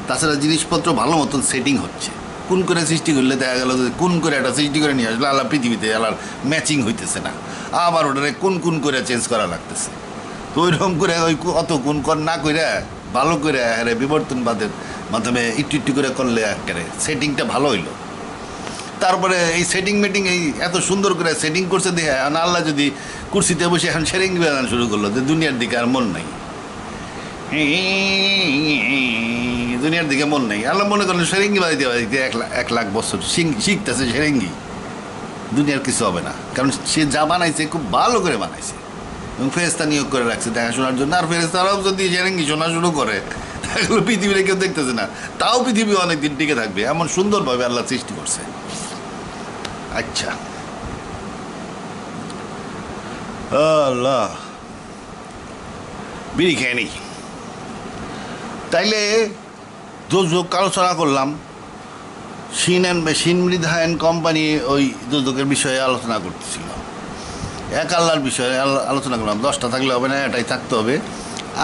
তাছাড়া জিনিসপত্র ভালো মতন সেটিং হচ্ছে। কোন করে সৃষ্টি করলে দেখা গেল যে কোন করে একটা সৃষ্টি করে নিয়ে আসলে আল্লাহ পৃথিবীতে আল্লাহর ম্যাচিং হইতেছে না, আবার ওটারে কোন করে চেঞ্জ করা লাগতেছে। তো ওইরকম করে ওই অত কোন কর না করে ভালো করে হ্যাঁ বিবর্তনবাদের মাধ্যমে একটু একটু করে করলে একেবারে সেটিংটা ভালো হইলো। তারপরে এই সেটিং মেটিং এই এত সুন্দর করে সেটিং করছে দেখে আল্লাহ যদি কুর্সিতে বসে এখন সেরেঙ্গি বাজানো শুরু করলো যে দুনিয়ার দিকে আর মন নাই, দুনিয়ার দিকে মন নেই। আল্লাহ মনে করলেন সেরেঙ্গি বাজাইতে বাজাইতে 1,00,000 বছর শিখতেছে সেরেঙ্গি, দুনিয়ার কিছু হবে না। কারণ সে যা বানাইছে খুব ভালো করে বানাইছে এবং ফেরেস্তা নিয়োগ করে রাখছে দেখাশোনার জন্য। আর ফেরেস্তারাও যদি সেরেঙ্গি শোনা শুরু করে এগুলো পৃথিবীর কেউ দেখতেছে না, তাও পৃথিবী অনেকদিন টিকে থাকবে, এমন সুন্দরভাবে আল্লাহ সৃষ্টি করছে। আচ্ছা, আল্লাহ বিড়ি খেয়ে নি। তাইলে দুর্যোগ আলোচনা করলাম, শিন মৃধা অ্যান্ড কোম্পানি ওই দুর্যোগের বিষয়ে আলোচনা করতেছিল, এক আল্লাহর বিষয়ে আলোচনা করলাম। 10টা থাকলে হবে না, এটাই থাকতে হবে।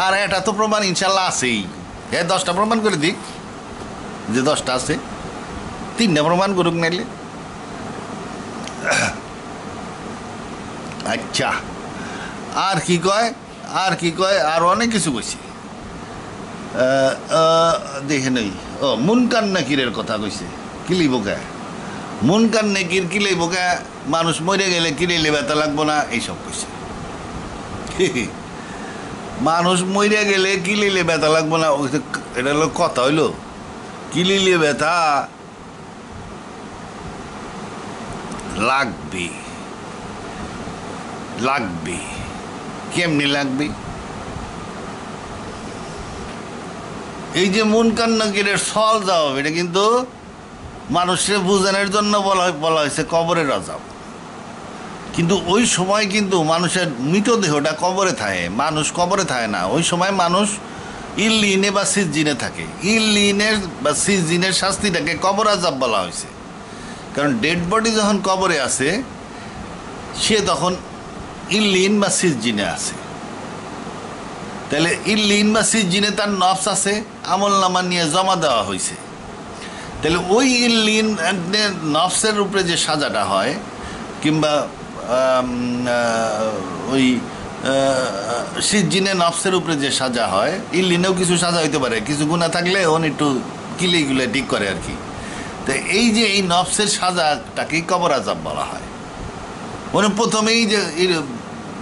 আর এটা তো প্রমাণ ইনশাল্লাহ আছেই, 10টা প্রমাণ করে দিক যে 10টা আছে, 3টা প্রমাণ করুক নাইলে। আচ্ছা, আর কি কয় আর অনেক কিছু কইছি, দেখে নেই। মুনকার নাকিরের কথা কইছে, কিলি বোকা মুনকার নাকির কিলি বোকা, মানুষ মরে গেলে কিলিলে ব্যথা লাগবো না, এইসব কইছে। মানুষ মরে গেলে কিলিলে ব্যথা লাগবো না, এটা হলো কথা হইলো। কিলিলে ব্যথা লাগবে কেমনি লাগবে? এই যে মুনকার নাকিরের সল জবাব, এটা কিন্তু মানুষের বুঝানোর জন্য বলা হয়েছে কবরের আযাব। কিন্তু ওই সময় কিন্তু মানুষের মৃতদেহটা কবরে থাকে, মানুষ কবরে থাকে না। ওই সময় মানুষ ইল্লিনে বা সিজ্জিনে থাকে। ইল্লিনের বা সিজ্জিনের শাস্তিটাকে কবর আযাব বলা হয়েছে, কারণ ডেড বডি যখন কবরে আছে সে তখন ইল্লিন বা সিজ্জিনে আছে। তাহলে ইল্লিন বা সিজ্জিনে তার নফস আছে, আমল নামা নিয়ে জমা দেওয়া হয়েছে। তাহলে ওই ইল্লিন নফসের উপরে যে সাজাটা হয়, কিংবা ওই সিজ্জিনে নফসের উপরে যে সাজা হয়, ইল্লিনেও কিছু সাজা হইতে পারে, কিছু গুণা থাকলে ওন একটু কিলেগুলো ঠিক করে আর কি। তো এই যে এই নফসের সাজাটাকেই কবর আযাব বলা হয়। মানে প্রথমেই যে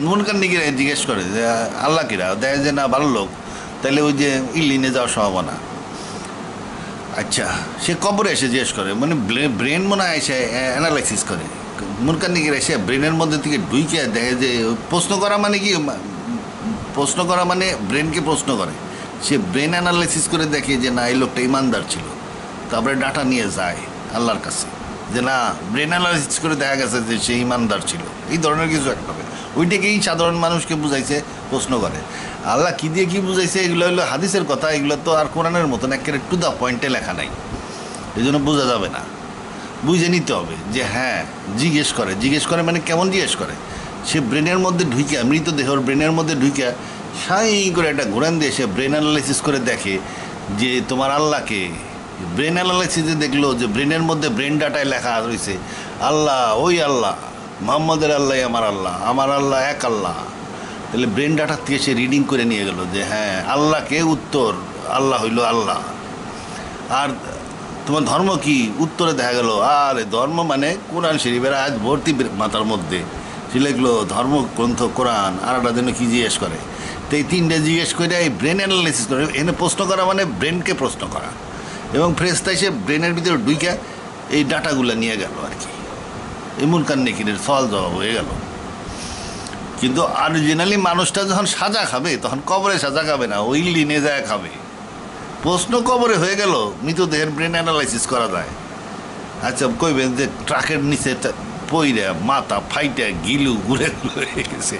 মুনকার নাকির জিজ্ঞেস করে যে আল্লাহ কিরা, দেয় যে না ভালো লোক, তাহলে ওই যে ইল্লিনে যাওয়ার সম্ভাবনা। আচ্ছা, সে কবরে এসে জিজ্ঞেস করে, মানে ব্রেন মনে হয় এসে অ্যানালাইসিস করে। মুনকার নাকির এসে ব্রেনের মধ্যে থেকে ঢুইকে দেখে যে প্রশ্ন করা মানে কি, প্রশ্ন করা মানে ব্রেনকে প্রশ্ন করে। সে ব্রেন অ্যানালাইসিস করে দেখে যে না এই লোকটা ইমানদার ছিল, তারপরে ডাটা নিয়ে যায় আল্লাহর কাছে যে না ব্রেন অ্যানালাইসিস করে দেখা গেছে যে সে ইমানদার ছিল, এই ধরনের কিছু একটা হবে। ওইটাকেই সাধারণ মানুষকে বুঝাইছে, প্রশ্ন করে। আল্লাহ কী দিয়ে কী বুঝাইছে এগুলো হলো হাদিসের কথা, এগুলো তো আর কোরআনের মতন একেবারে টু দ্য পয়েন্টে লেখা নাই, এই জন্য বোঝা যাবে না। বুঝে নিতে হবে যে হ্যাঁ জিজ্ঞেস করে মানে কেমন জিজ্ঞেস করে? সে ব্রেনের মধ্যে ঢুইকা, মৃতদেহর ব্রেনের মধ্যে ঢুইকা সাই করে একটা ঘোরান দিয়ে সে ব্রেন অ্যানালাইসিস করে দেখে যে তোমার আল্লাহকে। ব্রেন অ্যানালাইসিসে দেখলো যে ব্রেনের মধ্যে ব্রেন ডাটায় লেখা রয়েছে আল্লাহ, ওই আল্লাহ মোহাম্মদের আল্লাহ আমার আল্লাহ এক আল্লাহ। তাহলে ব্রেন ডাটার থেকে সে রিডিং করে নিয়ে গেল যে হ্যাঁ আল্লাহকে উত্তর, আল্লাহ হইল আল্লাহ। আর তোমার ধর্ম কি? উত্তরে দেখা গেল আর ধর্ম মানে কোরআন শরীফের আজ ভর্তি মাথার মধ্যে। সে লিখলো ধর্মগ্রন্থ কোরআন, আর একটা জন্য কী জিজ্ঞেস করে। তো এই 3টে জিজ্ঞেস করে এই ব্রেন অ্যানালাইসিস করে। এখানে প্রশ্ন করা মানে ব্রেনকে প্রশ্ন করা, এবং ফ্রেশটা এসে ব্রেনের ভিতরে ঢুইকা এই ডাটাগুলো নিয়ে গেল আর কি। এই মুনকার নাকিরের সওয়াল জবাব হয়ে গেল। কিন্তু অরিজিনালি মানুষটা যখন সাজা খাবে তখন কবরে সাজা খাবে না, ওই লিনে যায় খাবে। প্রশ্ন কবরে হয়ে গেল, মৃতদেহের ব্রেন অ্যানালাইসিস করা যায়। আচ্ছা কইবেন যে ট্রাকের নিচে পইরা মাথা ফাইটা গিলু ঘুরে হয়ে গেছে,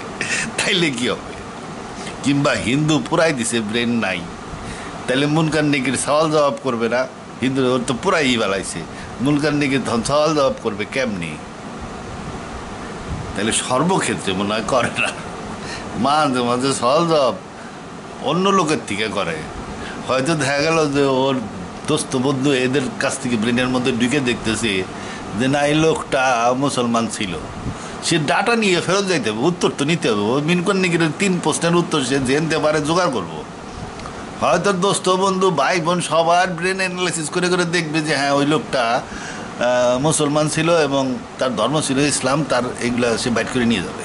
তাইলে কি হবে? কিংবা হিন্দু পুরাই দিছে ব্রেন নাই, তাহলে মুনকার নেকির সওয়াল জবাব করবে না? হিন্দু ওর তো পুরাই বেলাইছে, মুনকার নেকির তখন সওয়াল জবাব করবে কেমনি? তাহলে সর্বক্ষেত্রে মনে হয় করে না, মাঝে মাঝে সওয়াল জবাব অন্য লোকের থেকে করে। হয়তো দেখা গেল যে ওর দোস্ত বন্ধু এদের কাছ থেকে ব্রেনের মধ্যে ঢুকে দেখতেছে যে না, এই লোকটা মুসলমান ছিল, সে ডাটা নিয়ে ফেরত যাইতে হবে, উত্তর তো নিতে হবে। ও মিনকন নিকির 3 প্রশ্নের উত্তর সে জানতে পারে, জোগাড় করবো। হয়তো দোস্ত বন্ধু ভাই বোন সবার ব্রেন অ্যানালাইসিস করে করে দেখবে যে হ্যাঁ ওই লোকটা মুসলমান ছিল এবং তার ধর্ম ছিল ইসলাম, তার এগুলো সে বাইট করে নিয়ে যাবে,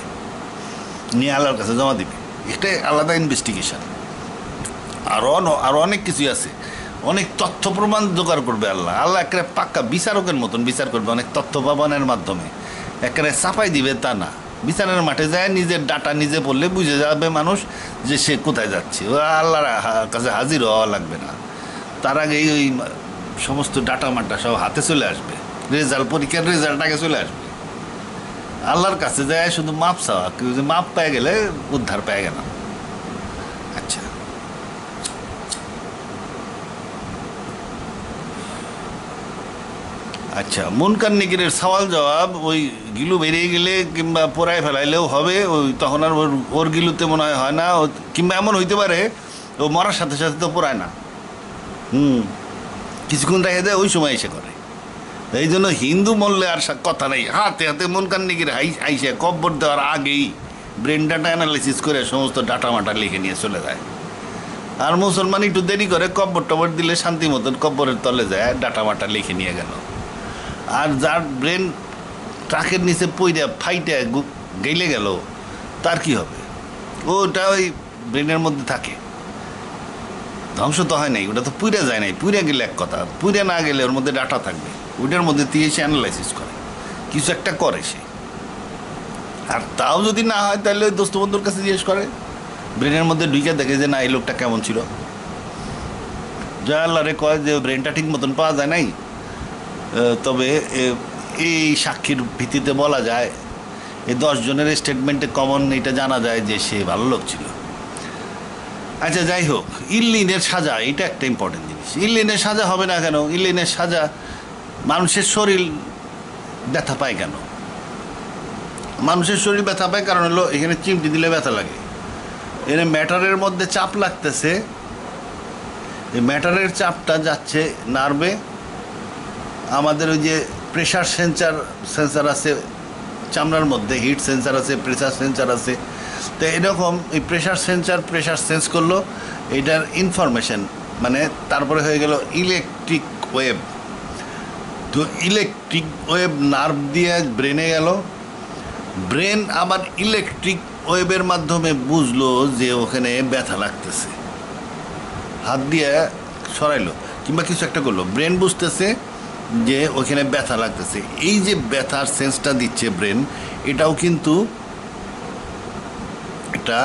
নিয়ে আল্লাহর কাছে জমা দিবে। এটাই আলাদা ইনভেস্টিগেশন। আরও অনেক কিছুই আছে, অনেক তথ্য প্রমাণ জোগাড় করবে আল্লাহ। আল্লাহ একেবারে পাক্কা বিচারকের মতন বিচার করবে, অনেক তথ্য পাবানের মাধ্যমে। একেবারে চাপাই দিবে তা না, বিচারের মাঠে যায় নিজের ডাটা নিজে পড়লে বুঝে যাবে মানুষ যে সে কোথায় যাচ্ছে। ও আল্লাহর কাছে হাজির হওয়া লাগবে না, তার আগেই ওই সমস্ত ডাটা মাটা সব হাতে চলে আসবে, রেজাল্ট, পরীক্ষার রেজাল্ট আগে চলে আসবে। আল্লাহর কাছে যায় শুধু মাপ চাওয়া, কেউ যে মাপ পেয়ে গেলে উদ্ধার পেয়ে গেলাম। আচ্ছা, আচ্ছা, মুনকার নেকিরের সওয়াল জবাব ওই গিলু বেরিয়ে গেলে কিংবা পোড়ায় ফেলাইলেও হবে, ওই তখন আর ওর গিলুতে মনে হয় না। কিংবা এমন হইতে পারে ও মরার সাথে সাথে তো পোড়ায় না, কিছুক্ষণ রেখে দেয়, ওই সময় এসে করে। এই জন্য হিন্দু মরলে আর কথা নেই, হাতে হাতে মুনকার নেকির আইসে কব্বর দেওয়ার আগেই ব্রেন ডাটা অ্যানালাইসিস করে সমস্ত ডাটা মাটা লিখে নিয়ে চলে যায়। আর মুসলমান একটু দেরি করে, কব্বর টব্বর দিলে শান্তি মতন কব্বরের তলে যায়, ডাটা মাটা লিখে নিয়ে গেল। আর যার ব্রেন ট্রাকের নিচে পইরা ফাইটে গেলে গেল, তার কি হবে? ওটা ওই ব্রেনের মধ্যে থাকে, ধ্বংস তো হয় নাই, ওটা তো পুড়ে যায় নাই। পুড়ে গেলে এক কথা, পুড়ে না গেলে ওর মধ্যে ডাটা থাকবে, ওইটার মধ্যে দিয়ে সে অ্যানালাইসিস করে, কিছু একটা করে সে। আর তাও যদি না হয় তাহলে ওই দোস্ত বন্ধুর কাছে জিজ্ঞেস করে, ব্রেনের মধ্যে ঢুকে দেখে যে না, এই লোকটা কেমন ছিল। যা আল্লাহ রে কয় যে ব্রেনটা ঠিক মতন পাওয়া যায় নাই, তবে এই সাক্ষীর ভিত্তিতে বলা যায়, এই 10 জনের স্টেটমেন্টে কমন এটা জানা যায় যে সে ভালো লোক ছিল। আচ্ছা, যাই হোক, ইল্লিনের সাজা এটা একটা ইম্পর্টেন্ট জিনিস। ইল্লিনের সাজা হবে না কেন? ইল্লিনের সাজা, মানুষের শরীর ব্যথা পায় কেন? মানুষের শরীর ব্যথা পায় কারণ হলো এখানে চিমটি দিলে ব্যথা লাগে, এখানে ম্যাটারের মধ্যে চাপ লাগতেছে, এই ম্যাটারের চাপটা যাচ্ছে নার্ভে। আমাদের ওই যে প্রেশার সেন্সার আছে চামড়ার মধ্যে, হিট সেন্সার আছে, প্রেশার সেন্সার আছে। তো এরকম এই প্রেশার সেন্স করলো, এটার ইনফরমেশন মানে তারপরে হয়ে গেল ইলেকট্রিক ওয়েভ। তো ইলেকট্রিক ওয়েভ নার্ভ দিয়ে ব্রেনে গেল, ব্রেন আবার ইলেকট্রিক ওয়েভের মাধ্যমে বুঝলো যে ওখানে ব্যথা লাগতেছে, হাত দিয়ে সরাইলো কিংবা কিছু একটা করলো, ব্রেন বুঝতেছে যে ওখানে ব্যথা লাগতেছে। এই যে ব্যথার সেন্সটা দিচ্ছে ব্রেন, এটাও কিন্তু একটা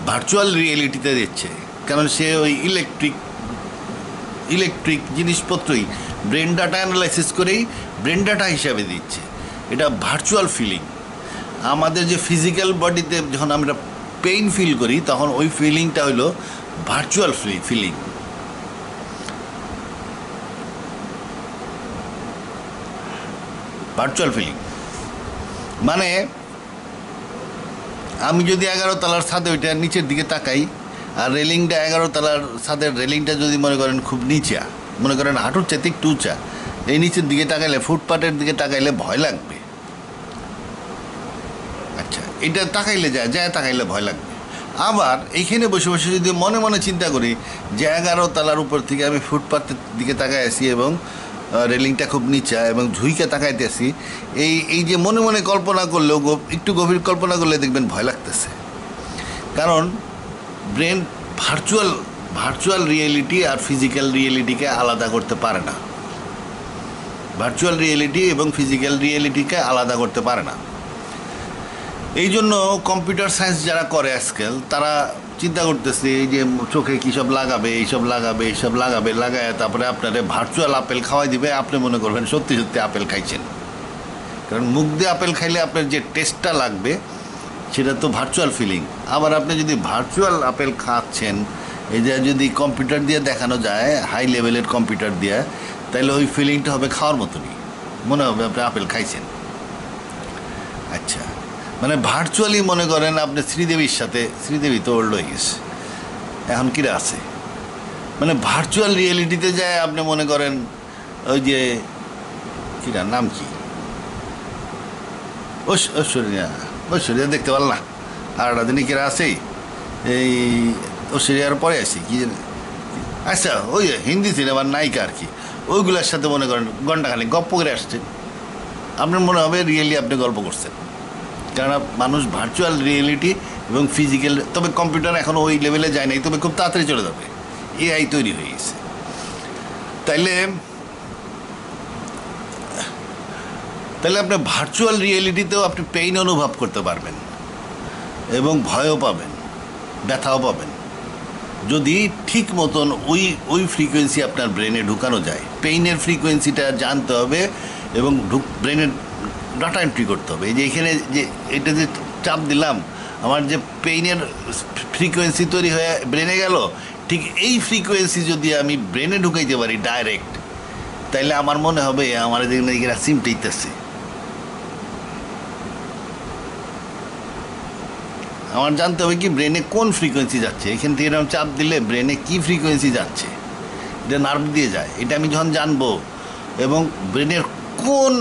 ভার্চুয়াল রিয়েলিটিতে দিচ্ছে, কারণ সে ওই ইলেকট্রিক জিনিসপত্রই ব্রেন ডাটা অ্যানালাইসিস করেই ব্রেন ডাটা হিসাবে দিচ্ছে। এটা ভার্চুয়াল ফিলিং। আমাদের যে ফিজিক্যাল বডিতে যখন আমরা পেইন ফিল করি, তখন ওই ফিলিংটা হলো ভার্চুয়াল ফিলিং। ভার্চুয়াল ফিলিং মানে আমি যদি 11 তলার ছাদে ওইটা নিচের দিকে তাকাই, আর রেলিংটা 11 তলার ছাদের রেলিংটা যদি মনে করেন খুব নিচা, মনে করেন হাঁটুর চাইতে একটু উঁচা, এই নিচের দিকে তাকাইলে, ফুটপাথের দিকে তাকাইলে ভয় লাগবে। আচ্ছা, এটা তাকাইলে যায় তাকাইলে ভয় লাগবে। আবার এইখানে বসে বসে যদি মনে মনে চিন্তা করি যে 11 তলার উপর থেকে আমি ফুটপাথের দিকে তাকাই আছি এবং রেলিংটা খুব নিচা এবং ঝুঁইকে তাকাইতেছি, এই যে মনে মনে কল্পনা করলেও, একটু গভীর কল্পনা করলে দেখবেন ভয় লাগতেছে। কারণ ব্রেন ভার্চুয়াল রিয়েলিটি আর ফিজিক্যাল রিয়েলিটিকে আলাদা করতে পারে না। ভার্চুয়াল রিয়েলিটি এবং ফিজিক্যাল রিয়েলিটিকে আলাদা করতে পারে না। এই জন্য কম্পিউটার সায়েন্স যারা করে আজকাল, তারা চিন্তা করতেছে এই যে চোখে কী সব লাগাবে, এইসব লাগায় তারপরে আপনারে ভার্চুয়াল আপেল খাওয়াই দিবে, আপনি মনে করবেন সত্যি সত্যি আপেল খাইছেন। কারণ মুখ দিয়ে আপেল খাইলে আপনার যে টেস্টটা লাগবে সেটা তো ভার্চুয়াল ফিলিং। আবার আপনি যদি ভার্চুয়াল আপেল খাচ্ছেন এই যে যদি কম্পিউটার দিয়ে দেখানো যায়, হাই লেভেলের কম্পিউটার দিয়ে, তাহলে ওই ফিলিংটা হবে খাওয়ার মতনই, মনে হবে আপনি আপেল খাইছেন। আচ্ছা, মানে ভার্চুয়ালি মনে করেন আপনি শ্রীদেবীর সাথে, শ্রীদেবী তো ওল্ড হয়ে গেছে, এখন কিরা আছে, মানে ভার্চুয়াল রিয়েলিটিতে যায় আপনি মনে করেন ওই যে কিরা নাম কি, ঐশ্বরিয়া, ঐশ্বরিয়া দেখতে পারল না, আর একটা দিনই কিরা আছে এই ঐশ্বরিয়ার পরে আসি কি জানি, আচ্ছা ওই হিন্দি সিনেমার নায়িকা আর কি, ওইগুলোর সাথে মনে করেন ঘন্টাখানেক গপ্প করে আসছেন, আপনার মনে হবে রিয়েলি আপনি গল্প করছেন। কেননা মানুষ ভার্চুয়াল রিয়েলিটি এবং ফিজিক্যাল, তবে কম্পিউটার এখনও ওই লেভেলে যায় নাই, তবে খুব তাড়াতাড়ি চলে যাবে, এআই তৈরি হয়ে গেছে। তাইলে আপনি ভার্চুয়াল রিয়েলিটিতেও আপনি পেইন অনুভব করতে পারবেন এবং ভয়ও পাবেন, ব্যথাও পাবেন, যদি ঠিক মতন ওই ফ্রিকোয়েন্সি আপনার ব্রেনে ঢুকানো যায়। পেইনের ফ্রিকোয়েন্সিটা জানতে হবে এবং ব্রেনের ডাটা এন্ট্রি করতে হবে। এই যে এখানে যে এটা যে চাপ দিলাম, আমার যে পেইনের ফ্রিকোয়েন্সি তৈরি হয়ে ব্রেনে গেল, ঠিক এই ফ্রিকোয়েন্সি যদি আমি ব্রেনে ঢুকাইতে পারি ডাইরেক্ট, তাইলে আমার মনে হবে আমার এখানে সিমটাইতেছে, আমার জানতে হবে কি ব্রেনে কোন ফ্রিকোয়েন্সি যাচ্ছে, এখান থেকে এরকম চাপ দিলে ব্রেনে কি ফ্রিকোয়েন্সি যাচ্ছে, এটা নার্ভ দিয়ে যায়, এটা আমি যখন জানবো, এবং ব্রেনের কোন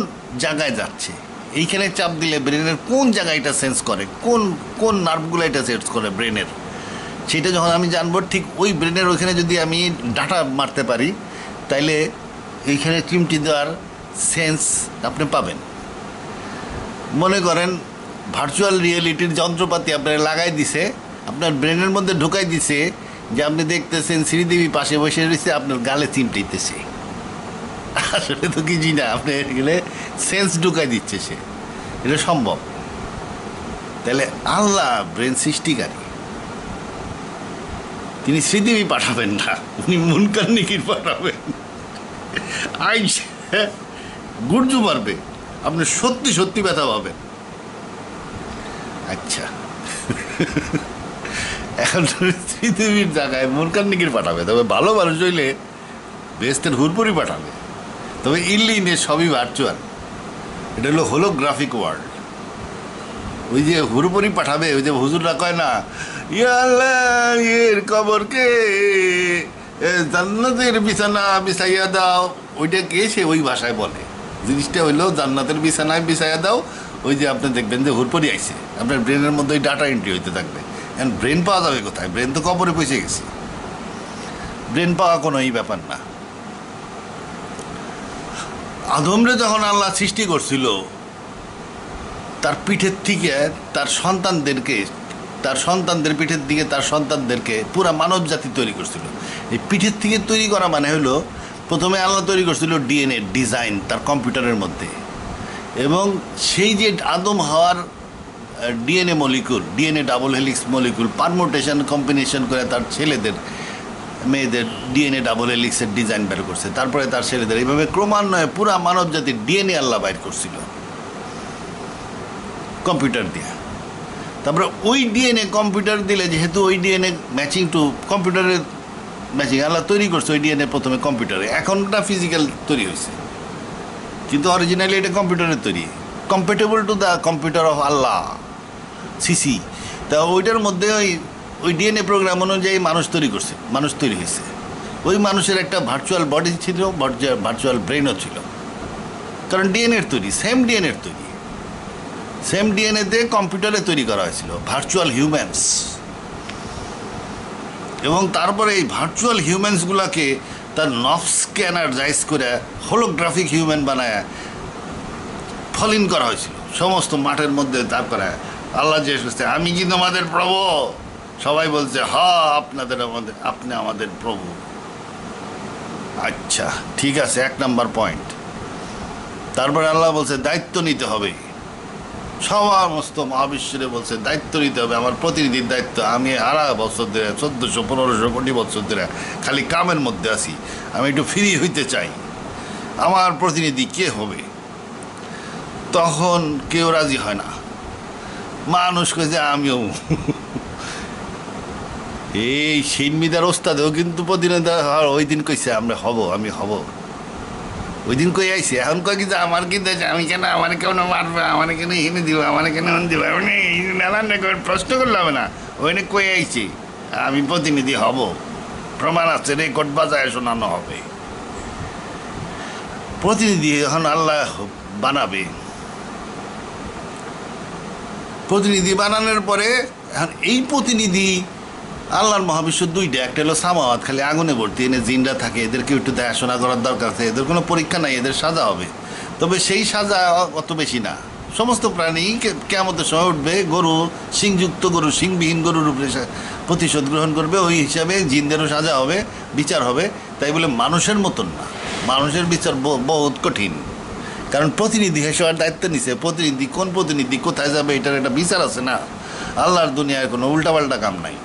জায়গায় যাচ্ছে, এইখানে চাপ দিলে ব্রেনের কোন জায়গায় এটা সেন্স করে, কোন নার্ভগুলো এটা সেন্স করে ব্রেনের, সেটা যখন আমি জানবো, ঠিক ওই ব্রেনের ওইখানে যদি আমি ডাটা মারতে পারি, তাইলে এইখানে চিমটি দেওয়ার সেন্স আপনি পাবেন। মনে করেন ভার্চুয়াল রিয়েলিটির যন্ত্রপাতি আপনার লাগাই দিছে, আপনার ব্রেনের মধ্যে ঢুকাই দিছে, যে আপনি দেখতেছেন শ্রীদেবী পাশে বসে রয়েছে, আপনার গালে চিমটিতেছে, আসলে তো কিছুই না, আপনি গেলে সেন্স ঢুকাই দিচ্ছে সে, এটা সম্ভব। তাহলে আল্লাহ ব্রেন সৃষ্টিকারী, তিনি শ্রীদেবী পাঠাবেন না, উনি মুনকার নিকির পাঠাবেন, আইস গুর্জু মারবে, আপনি সত্যি সত্যি ব্যথা পাবেন। আচ্ছা, এখন শ্রীদেবীর জায়গায় মুনকার নিকির পাঠাবে, তবে ভালো মানুষ হইলে বেস্টের হুরপুরি পাঠাবে, তবে ইল্লিনে সবই ভার্চুয়াল, এটা হলো হোলোগ্রাফিক ওয়ার্ল্ড। ওই যে হুরপুরি পাঠাবে, ওই যে হুজুররা কয় না, ইয়াল্লাহ এর কবরকে জান্নাতের বিছানা বিছাইয়া দাও, ওইটা কে সে ওই ভাষায় বলে, জিনিসটা হইলো জান্নাতের বিছানায় বিছাইয়া দাও। ওই যে আপনি দেখবেন যে হুরপরি আইছে, আপনার ব্রেনের মধ্যে ওই ডাটা এন্ট্রি হইতে থাকবে। এখন ব্রেন পাওয়া যাবে কোথায়? ব্রেন তো কবরে পৌঁছে গেছে, ব্রেন পাওয়া কোনো এই ব্যাপার না। আদমরে যখন আল্লাহ সৃষ্টি করছিল, তার পিঠের থেকে তার সন্তানদের পিঠের দিকে তার সন্তানদেরকে পুরা মানব জাতি তৈরি করছিল। এই পিঠের থেকে তৈরি করা মানে হলো, প্রথমে আল্লাহ তৈরি করছিল ডিএনএ ডিজাইন তার কম্পিউটারের মধ্যে, এবং সেই যে আদম হওয়ার DNA molecule, DNA double helix molecule permutation combination করে তার ছেলেদের মেয়েদের ডিএনএ ডাবল হেলিক্সের ডিজাইন বের করছে, তারপরে তার ছেলেদের, এইভাবে ক্রমান্বয়ে পুরা মানব জাতির ডিএনএ আল্লাহ বাইর করছিল কম্পিউটার দিয়ে। তারপরে ওই ডিএনএ কম্পিউটার দিলে, যেহেতু ওই ডিএনএ ম্যাচিং টু কম্পিউটারের ম্যাচিং আল্লাহ তৈরি করছে, ওই ডিএনএ প্রথমে কম্পিউটারে, এখনটা ফিজিক্যাল তৈরি হয়েছে, কিন্তু অরিজিনালি এটা কম্পিউটারের তৈরি, compatible to the computer of Allah CC. তা ওইটার মধ্যে ওই ডিএনএ প্রোগ্রাম অনুযায়ী মানুষ তৈরি হয়েছে। ওই মানুষের একটা ভার্চুয়াল বডি ছিল, ভার্চুয়াল ব্রেনও ছিল, কারণ ডিএনএর তৈরি, সেম ডিএনএ দিয়ে কম্পিউটারে তৈরি করা হয়েছিল ভার্চুয়াল হিউম্যানস। এবং তারপরে এই ভার্চুয়াল হিউম্যানসগুলোকে তার নফসকে এনার্জাইজ করে হোলোগ্রাফিক হিউম্যান বানায় ফলিন করা হয়েছিল সমস্ত মাঠের মধ্যে। তারপরে আল্লাহ জিজ্ঞেস করছে, আমি কি তোমাদের প্রভু? সবাই বলছে, হ্যাঁ আপনি আমাদের প্রভু। আচ্ছা ঠিক আছে, 1 নম্বর পয়েন্ট। তারপরে আল্লাহ বলছে দায়িত্ব নিতে হবে, সমস্ত মহাবিশ্বরে বলছে দায়িত্ব নিতে হবে, আমার প্রতিনিধির দায়িত্ব। আমি 2.5 বছর ধরে 1400-1500 কোটি বছর ধরে খালি কামের মধ্যে আছি, আমি একটু ফ্রি হইতে চাই, আমার প্রতিনিধি কে হবে? তখন কেউ রাজি হয় না, মানুষ কইছে আমিও। এই সিনমিদার ওস্তাদেও কিন্তু প্রতিনিধি ওই দিন কইছে আমরা হব, আমি হব, ওই দিন কই আইছে। এখন কয় কি যে আমার কি দেশ, আমি কেন, আমার কেন মারবে, আমার কেন এনে দিব, আমার কেন দিব, নানান রকমের প্রশ্ন করলে হবে না। ওইনে কই আইছে আমি প্রতিনিধি হব, প্রমাণ আছে, রেকর্ড বাজায় শোনানো হবে। প্রতিনিধি এখন আল্লাহ বানাবে। প্রতিনিধি বানানোর পরে এখন এই প্রতিনিধি আল্লাহর মহাবিশ্ব দুইটা, একটা হলো সামাওয়াত, খালি আগুনে ভর্তি, এনে জিনরা থাকে, এদেরকে একটু দেখাশোনা করার দরকার আছে, এদের কোনো পরীক্ষা নাই, এদের সাজা হবে। তবে সেই সাজা অত বেশি না। সমস্ত প্রাণী কিয়ামতের সময় উঠবে, গরু শিংযুক্ত গরু, শিংবিহীন গরুর উপরে প্রতিশোধ গ্রহণ করবে। ওই হিসাবে জিনদেরও সাজা হবে, বিচার হবে। তাই বলে মানুষের মতন না, মানুষের বিচার বহুত কঠিন, কারণ প্রতিনিধি হিসেবে দায়িত্ব নিছে। প্রতিনিধি কোন প্রতিনিধি কোথায় যাবে এটার একটা বিচার আছে না। আল্লাহর দুনিয়ায় কোনো উল্টাপাল্টা কাম নাই।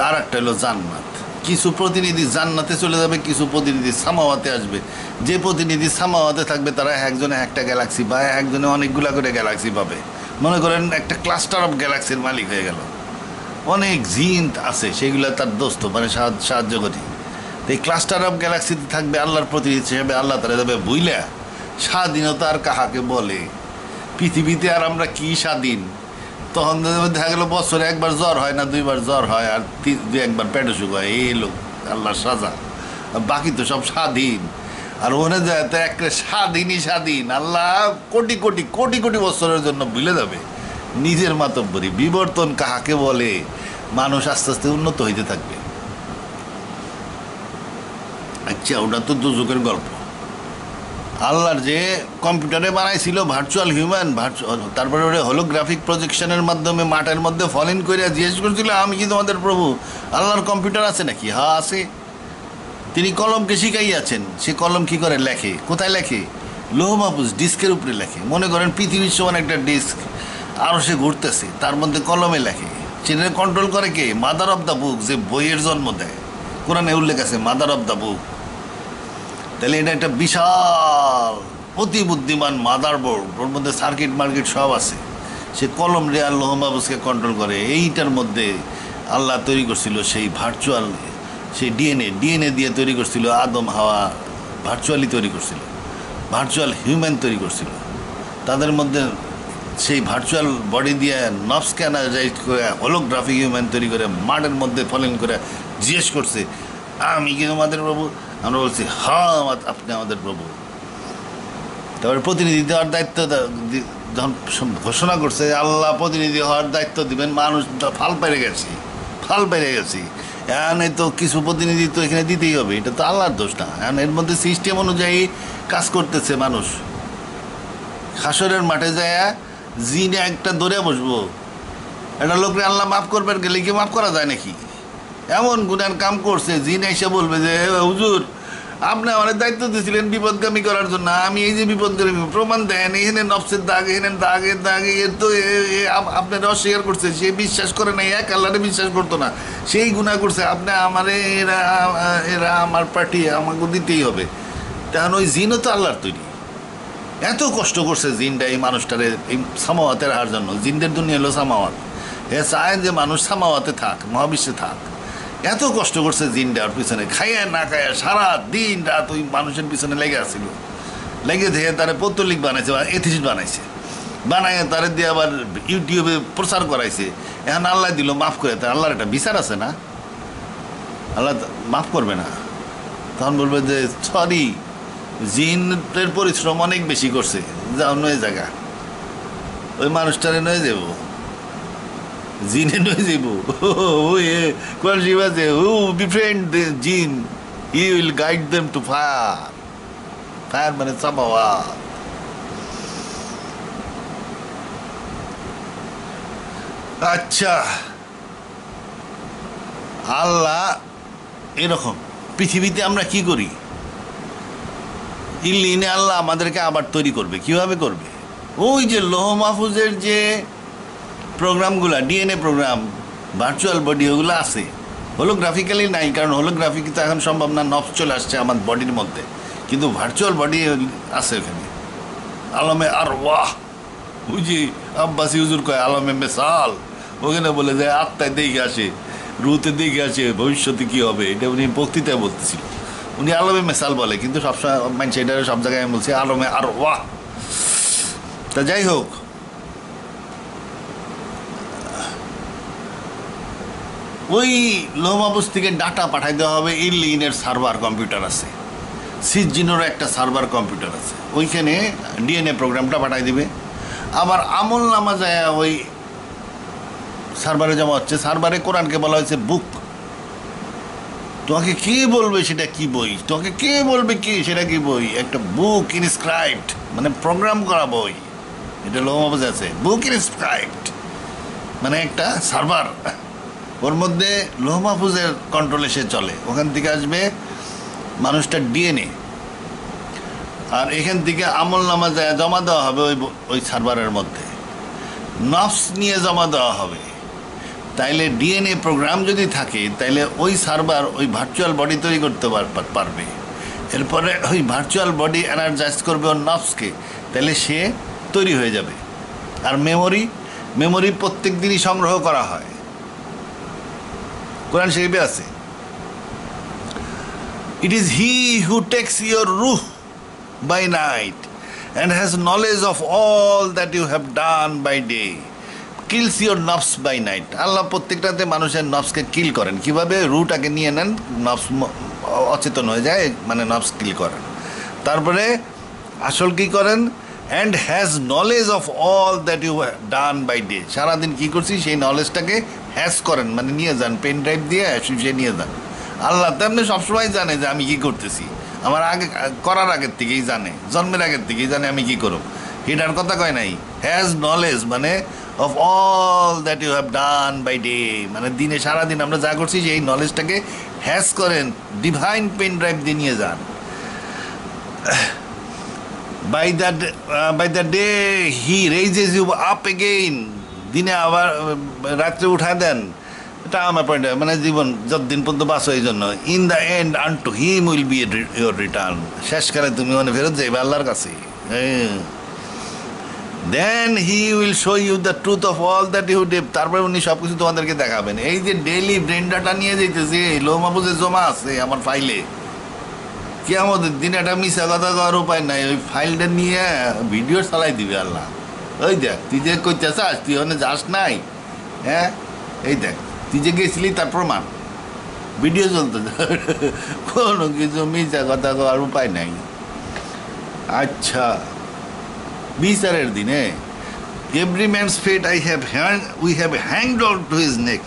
আর একটা হলো জান্নাত। কিছু প্রতিনিধি জান্নাতে চলে যাবে, কিছু প্রতিনিধি সামাওয়াতে আসবে। যে প্রতিনিধি সামাওয়াতে থাকবে তারা একজনে একটা গ্যালাক্সি বা একজনে অনেকগুলা করে গ্যালাক্সি পাবে। মনে করেন একটা ক্লাস্টার অফ গ্যালাক্সির মালিক হয়ে গেল। অনেক জিন আছে, সেগুলো তার দোস্ত, মানে সাহায্য করি। এই ক্লাস্টার অফ গ্যালাক্সিতে থাকবে আল্লাহর প্রতিনিধি হিসেবে। আল্লাহ তারা যাবে বুইলা স্বাধীনতা আর কাহাকে বলে, পৃথিবীতে আর আমরা কি স্বাধীন। তখন দেখা গেলো বছরে একবার জ্বর হয় না, দুইবার জ্বর হয়, আর দুই একবার পেট অসুখ হয়। এই লোক আল্লাহর সাজা। বাকি তো সব স্বাধীন। আর ওখানে যায় তো একটা স্বাধীনই স্বাধীন। আল্লাহ কোটি কোটি কোটি কোটি বছরের জন্য ভুলে যাবে নিজের মাতব্বরি। বিবর্তন কাহাকে বলে, মানুষ আস্তে আস্তে উন্নত হইতে থাকবে। আচ্ছা, ওটা তো দুজকের গল্প। আল্লাহর যে কম্পিউটারে বানাইছিল ভার্চুয়াল হিউম্যান, তারপরে ওরা হোলোগ্রাফিক প্রজেকশনের মাধ্যমে মাঠের মধ্যে ফলিন করে জিজ্ঞেস করছিল, আমি কি তোমাদের প্রভু? আল্লাহর কম্পিউটার আছে নাকি? হ্যাঁ আছে। তিনি কলমকে শিখাইয়াছেন। সে কলম কি করে লেখে? কোথায় লেখে? লৌহ মাহফুজ ডিস্কের উপরে লেখে। মনে করেন পৃথিবীর সমান একটা ডিস্ক, আরও সে ঘুরতেছে, তার মধ্যে কলমে লেখে। সেটা কন্ট্রোল করে কে? মাদার অফ দ্য বুক, যে বইয়ের জন্ম দেয়। কোরআনে উল্লেখ আছে মাদার অফ দ্য বুক। তাহলে এটা একটা বিশাল অতি বুদ্ধিমান মাদার বোর্ড, ওর মধ্যে সার্কিট মার্কিট সব আছে। সে কলম রে আর লৌহ মাহফুজকে কন্ট্রোল করে। এইটার মধ্যে আল্লাহ তৈরি করছিল সেই ভার্চুয়াল, সেই ডিএনএ দিয়ে তৈরি করছিল। আদম হাওয়া ভার্চুয়ালি তৈরি করছিল, ভার্চুয়াল হিউম্যান তৈরি করছিল। তাদের মধ্যে সেই ভার্চুয়াল বডি দিয়ে নফ স্ক্যানারাইজ করে হোলোগ্রাফিক হিউম্যান তৈরি করে মাঠের মধ্যে ফলেন করে জিজ্ঞেস করছে, আমি কি তোমাদের প্রভু? আমরা বলছি হ্যাঁ আপনি আমাদের প্রভু। তারপরে প্রতিনিধি দেওয়ার দায়িত্ব যখন ঘোষণা করছে আল্লাহ প্রতিনিধি হওয়ার দায়িত্ব দিবেন, মানুষ ফাল পেরে গেছি। এখন এই তো কিছু প্রতিনিধি তো এখানে দিতেই হবে, এটা তো আল্লাহর দোষ না। এখন এর মধ্যে সিস্টেম অনুযায়ী কাজ করতেছে মানুষ। হাসরের মাঠে যায় জিনে একটা ধরে বসবো, একটা লোকরে আল্লাহ মাফ করবেন গেলে কি মাফ করা যায় নাকি? এমন গুনার কাম করছে, জিন এসে বলবে যে হুজুর আপনি আমার দায়িত্ব দিয়েছিলেন বিপদগামী করার জন্য, আমি এই যে বিপদগামী, প্রমাণ দেন, এখানে নফসের দাগ, এখানে দাগে এর তো আপনারা অস্বীকার করছে। সে বিশ্বাস করে না, এক আল্লাহরে বিশ্বাস করতো না, সেই গুনাহ করছে। আপনি আমারে এরা আমার পার্টি আমাকে দিতেই হবে। তখন ওই জিনও তো আল্লাহর তৈরি। এত কষ্ট করছে জিনটা এই মানুষটারে এই সামাওয়াতে রাখার জন্য। জিনদের দুনিয়া হলো সামাওয়াত। এ চায় যে মানুষ সামাওয়াতে থাক, মহাবিশ্বে থাক। এত কষ্ট করছে জিনটার পিছনে, খাইয়া না খাইয়া সারা দিন রাত ওই মানুষের পিছনে লেগে আসছিল। লেগে থেকে তারা পৌত্তলিক বানাইছে, এথিস্ট বানাইয়া তারা দিয়ে আবার ইউটিউবে প্রচার করাইছে। এখন আল্লাহ দিল মাফ করে, তার আল্লাহর একটা বিচার আছে না? আল্লাহ মাফ করবে না। তখন বলবে যে সরি, জিনের পরিশ্রম অনেক বেশি করছে, যাও নয় জায়গা, ওই মানুষটারে নয় যাব, জিনে নয় যাব। কোরআন শরীফ আছে, হু বিফ্রেন্ড দ্য জিন he will guide them to fire. Fire মানে সামাওয়াত। আচ্ছা, আল্লাহ এরকম। পৃথিবীতে আমরা কি করি? ইল্লিনে আল্লাহ আমাদেরকে আবার তৈরি করবে। কিভাবে করবে? ওই যে লৌহ মাহফুজের যে প্রোগ্রামগুলো, ডিএনএ প্রোগ্রাম, ভার্চুয়াল বডি, ওগুলো আছে। হোলোগ্রাফিক্যালি নাই, কারণ হোলোগ্রাফিক তো এখন সম্ভব না, নফস চলে আসছে আমার বডির মধ্যে। কিন্তু ভার্চুয়াল বডি আছে ওখানে। আলমে আর ওয়াহ, বুঝি আব্বাসি হুজুর কয় আলমে মেসাল, ওখানে বলে যায় আত্মায় দেখে আসে রুতে দিকে আছে ভবিষ্যতে কি হবে, এটা উনি বক্তৃতায় বলতেছিল। উনি আলমে মেসাল বলে, কিন্তু সবসময় মানুষ এটা সব জায়গায় আমি বলছি আলমে আর ওয়াহ। তা যাই হোক, ওই লৌহ মাহফুজ থেকে ডাটা পাঠাই দেওয়া হবে। ইলিনের সার্ভার কম্পিউটার আছে, সিজিনোর একটা সার্ভার কম্পিউটার আছে, ওইখানে ডিএনএ প্রোগ্রামটা পাঠাই দিবে। আবার আমল নামা যায় ওই সার্ভারে জমা হচ্ছে। সার্ভারে কোরআনকে বলা হয়েছে বুক। তোমাকে কে বলবে সেটা কি বই, তোমাকে কে বলবে কি সেটা কি বই? একটা বুক ইনস্ক্রাইবড, মানে প্রোগ্রাম করা বই। এটা লৌহ মাহফুজ আছে, বুক ইনস্ক্রাইবড মানে একটা সার্ভার, ওর মধ্যে লৌহ মাহফুজের কন্ট্রোলে সে চলে। ওখান থেকে আসবে মানুষটার ডিএনএ, আর এখান থেকে আমল নামা যায় জমা দেওয়া হবে ওই সার্ভারের মধ্যে। নফস নিয়ে জমা দেওয়া হবে। তাইলে ডিএনএ প্রোগ্রাম যদি থাকে, তাইলে ওই সার্ভার ওই ভার্চুয়াল বডি তৈরি করতে পারবে। এরপরে ওই ভার্চুয়াল বডি এনার্জাইজ করবে ওর নফসকে, তাইলে সে তৈরি হয়ে যাবে। আর মেমোরি প্রত্যেক দিনই সংগ্রহ করা হয়, কোরআন শরীফে আছে। It is he who takes your রুহ by night and has knowledge of all that you have done by day, kills your nafs by night. আল্লাহ প্রত্যেকটাতে মানুষের নফসকে কিল করেন। কিভাবে? রুটাকে নিয়ে নেন, নফস অচেতন হয়ে যায়, মানে নফস কিল করেন। তারপরে আসল কি করেন? And has knowledge of all that you done by day. সারাদিন কী করছি সেই নলেজটাকে হ্যাজ করেন, মানে নিয়ে যান, পেন ড্রাইভ দিয়ে সে নিয়ে যান। আল্লাহ তেমনি সবসময় জানে যে আমি কী করতেছি, আমার আগে করার আগের থেকেই জানে, জন্মের আগের থেকেই জানে আমি কী করব। এটার কথা কয় নাই। হ্যাজ নলেজ মানে of all that you have done by day, মানে দিনে সারাদিন আমরা যা করছি সেই নলেজটাকে হ্যাজ করেন, ডিভাইন পেন ড্রাইভ দিয়ে নিয়ে যান। by the day he raises you up again, দিনে আবার রাত্রে উঠায় দেন। এটা আমার পয়েন্ট, মানে জীবন যতদিন পর্যন্ত বাঁচো এই জন্য। In the end unto him will be your return, শেষকালে তুমি মানে ফেরত যাইবে আল্লাহর কাছে। Then he will show you the truth of all that you did, তারপরে উনি সব কিছু তোমাদেরকে দেখাবেন। এই যে ডেইলি ব্রেন ডাটা নিয়ে যেতেছে, লৌহ মাহফুজে জমা আছে আমার ফাইলে, কি আমাদের দিন একটা মিশা কথা করার উপায় নাই। ওই ফাইলটা নিয়ে ভিডিও চালাই দিবে আল্লাহ। ওই দেখ তুই যে কইতে চাস, তুই ওখানে যাস নাই, হ্যাঁ এই দেখ তুই যে গেছিলি তার প্রমাণ, ভিডিও চলতে কোনো কিছু মিশা কথা করার উপায় নাই। আচ্ছা, বিচারের দিনে every man's fate we have hanged on to his neck.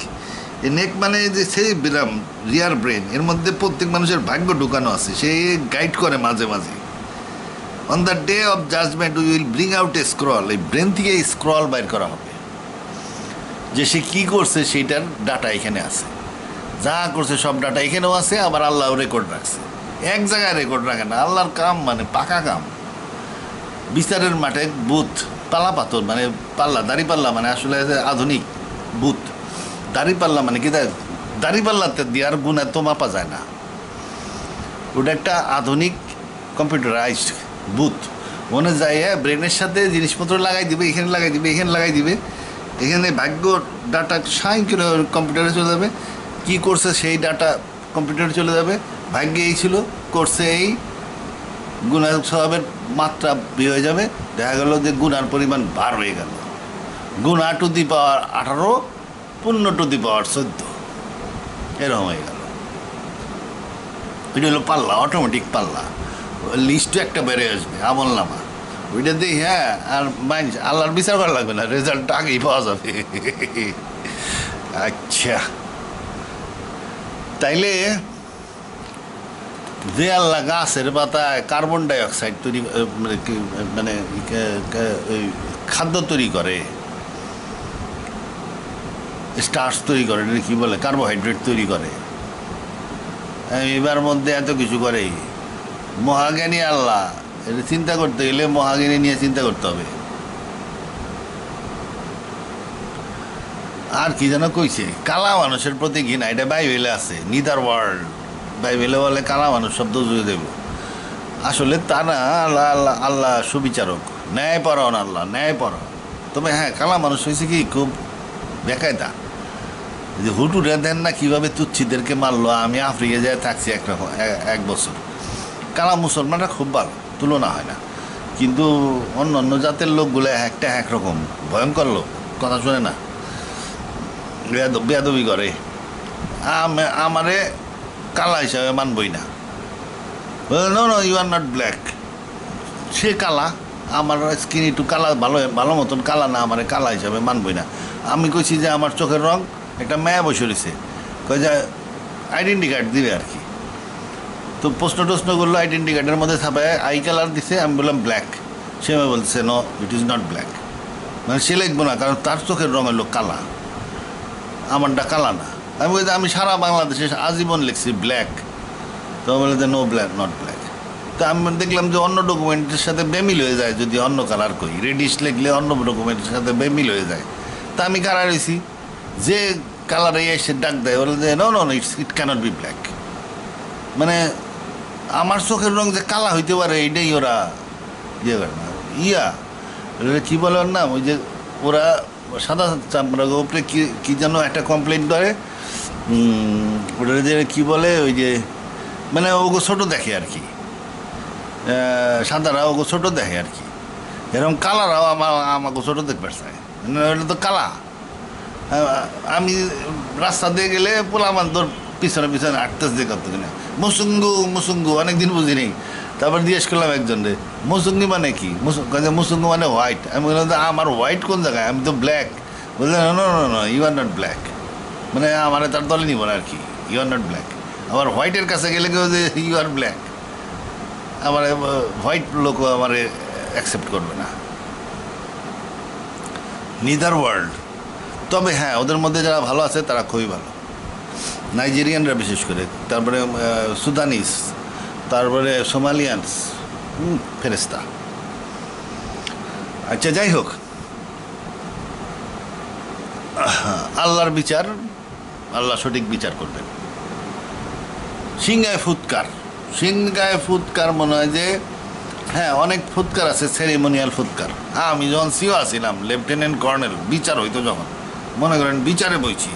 এই নেক মানে যে সেই বিরাম রিয়ার ব্রেন, এর মধ্যে প্রত্যেক মানুষের ভাগ্য ঢুকানো আছে, সে গাইড করে মাঝে মাঝে। On the day of judgment we will bring out a scroll, এই ব্রেন থেকে এই স্ক্রল বাইর করা হবে, যে সে কী করছে সেইটার ডাটা এখানে আছে, যা করছে সব ডাটা এখানেও আছে। আবার আল্লাহ রেকর্ড রাখছে, এক জায়গায় রেকর্ড রাখে না। আল্লাহর কাম মানে পাকা কাম। বিচারের মাঠে বুথ, পাল্লা পাথর মানে পাল্লা, দাড়ি পাল্লা মানে আসলে আধুনিক বুথ। দাড়ি পাল্লা মানে কি, দাড়ি পাল্লাতে দিয়ে আর গুণ এত মাপা যায় না। ওটা একটা আধুনিক কম্পিউটারাইজড বুথ। মনে যায় ব্রেনের সাথে জিনিসপত্র লাগাই দিবে, এখানে লাগাই দিবে, এখানে লাগাই দিবে, এখানে ভাগ্য ডাটা সাই করে কম্পিউটারে চলে যাবে। কি করছে সেই ডাটা কম্পিউটারে চলে যাবে। ভাগ্যে এই ছিল, করছে এই, গুণার স্বভাবের মাত্রা হয়ে যাবে। দেখা গেল যে গুণার পরিমাণ বার হয়ে গেল, গুণা টু দি পাওয়ার 18, পুণ্য টু দি পাওয়ার 14, এরকম হয়ে গেল। ওইটা হলো পাল্লা, অটোমেটিক পাল্লা। লিস্টও একটা বেড়ে আসবে আমল নামা, ওইটা দিয়ে হ্যাঁ আর মাইন্ড আল্লাহর বিচার করা লাগবে না, রেজাল্ট আগেই পাওয়া যাবে। আচ্ছা, তাইলে যে আল্লাহ গাছের পাতায় কার্বন ডাইঅক্সাইড তৈরি মানে খাদ্য তৈরি করে, স্টার্চ তৈরি করে, এটা কী বলে, কার্বোহাইড্রেট তৈরি করে, এবার মধ্যে এত কিছু করে মহাজ্ঞানী আল্লাহ। এটা চিন্তা করতে গেলে মহাজ্ঞানী নিয়ে চিন্তা করতে হবে। আর কি যেন কইছে, কালা মানুষের প্রতি ঘৃণা, এটা বাইবেলে আছে, নিদার ওয়ার্ল্ড। বাইবেলে বলে কালা মানুষ শব্দ জুড়ে দেব। আসলে তা না, আল্লাহ আল্লাহ আল্লাহ সুবিচারক, ন্যায়পরায়ণ আল্লাহ, ন্যায়পরায়ণ। তবে হ্যাঁ, কালা মানুষ হয়েছে কি খুব বেকায়দা, যে হুটুরে দেন না কীভাবে তুচ্ছিদেরকে মারলো। আমি আফ্রিকা যায় থাকছি এক বছর, কালা মুসলমানরা খুব ভালো, তুলনা হয় না, কিন্তু অন্য অন্য জাতের লোকগুলো একটা একরকম ভয়ঙ্কর লোক, কথা শুনে না, বেয়াদবি করে। আমারে কালা হিসাবে মানবই না, no no you are not black. সে কালা, আমার স্কিন একটু কালা, ভালো ভালো মতন কালা না, আমার কালা হিসাবে মানবই না। আমি কইছি যে আমার চোখের রং, একটা মেয়া বসে রয়েছে, কই যে আইডেন্টি কার্ড দিবে আর কি। তো প্রশ্ন টশ্ন করলো, আইডেন্টি কার্ডের মধ্যে ছাপায় আই কালার দিছে, আমি বললাম ব্ল্যাক। সে আমায় বলছে no it is not black, মানে সে লিখবো না, কারণ তার চোখের রঙ হলো কালা, আমারটা কালা না। আমি বলছি আমি সারা বাংলাদেশে আজীবন লিখছি ব্ল্যাক। তো বলে যে নো ব্ল্যাক, নট ব্ল্যাক। তো আমি দেখলাম যে অন্য ডকুমেন্টের সাথে বেমিল হয়ে যায়, যদি অন্য কালার কই, রেডিশ লিখলে অন্য ডকুমেন্টের সাথে বেমিল হয়ে যায়। তা আমি কারা রয়েছি, যে কালারে এসে ডাক দেয়, বলে যে নো নো ইট ক্যানট বি ব্ল্যাক। মানে আমার চোখের রং যে কালা হইতে পারে এইটাই ওরা ইয়ে করে না। কী বলে ওর নাম, ওই যে ওরা সাদা চামড়া উপরে কী যেন একটা কমপ্লেন করে, ওটা যে কী বলে, ওই যে মানে ওগো ছোটো দেখে আর কি, সাদারা ওগো ছোটো দেখে আর কি, এরকম কালারাও আমাকে ছোটো দেখতে চায়, ওটা তো কালা। আমি রাস্তা দিয়ে গেলে পোলামান তোর পিছনে পিছনে আটতেছে করতে কিনা, মুসুঙ্গু অনেকদিন বুঝি নেই। তারপর জিজ্ঞেস করলাম একজন রে, মুসুঙ্গি মানে কি? মুসুঙ্গু মানে হোয়াইট। আমি বললাম আমার হোয়াইট কোন জায়গায়, আমি তো ব্ল্যাক। বললেন no you are not black, মানে আমার তার দলে নিব না আর কি, ইউ আর নট ব্ল্যাক। আবার হোয়াইটের কাছে গেলে কেউ যে ইউ আর ব্ল্যাক, আমার হোয়াইট লোকও আমার অ্যাকসেপ্ট করবে না, নিদার ওয়ার্ল্ড। তবে হ্যাঁ, ওদের মধ্যে যারা ভালো আছে তারা খুবই ভালো, নাইজেরিয়ানরা বিশেষ করে, তারপরে সুদানিস, তারপরে সোমালিয়ানস, ফেরেস্তা। আচ্ছা যাই হোক, আল্লাহর বিচার, আল্লাহ সঠিক বিচার করবেন। সিংহায় ফুৎকার মনে হয় যে হ্যাঁ, অনেক ফুৎকার আছে, সেরিমোনিয়াল ফুৎকার। আমি যখন সিও আছিলাম, লেফটেন্যান্ট কর্নেল, বিচার হইতো যখন, মনে করেন বিচারে বইছি,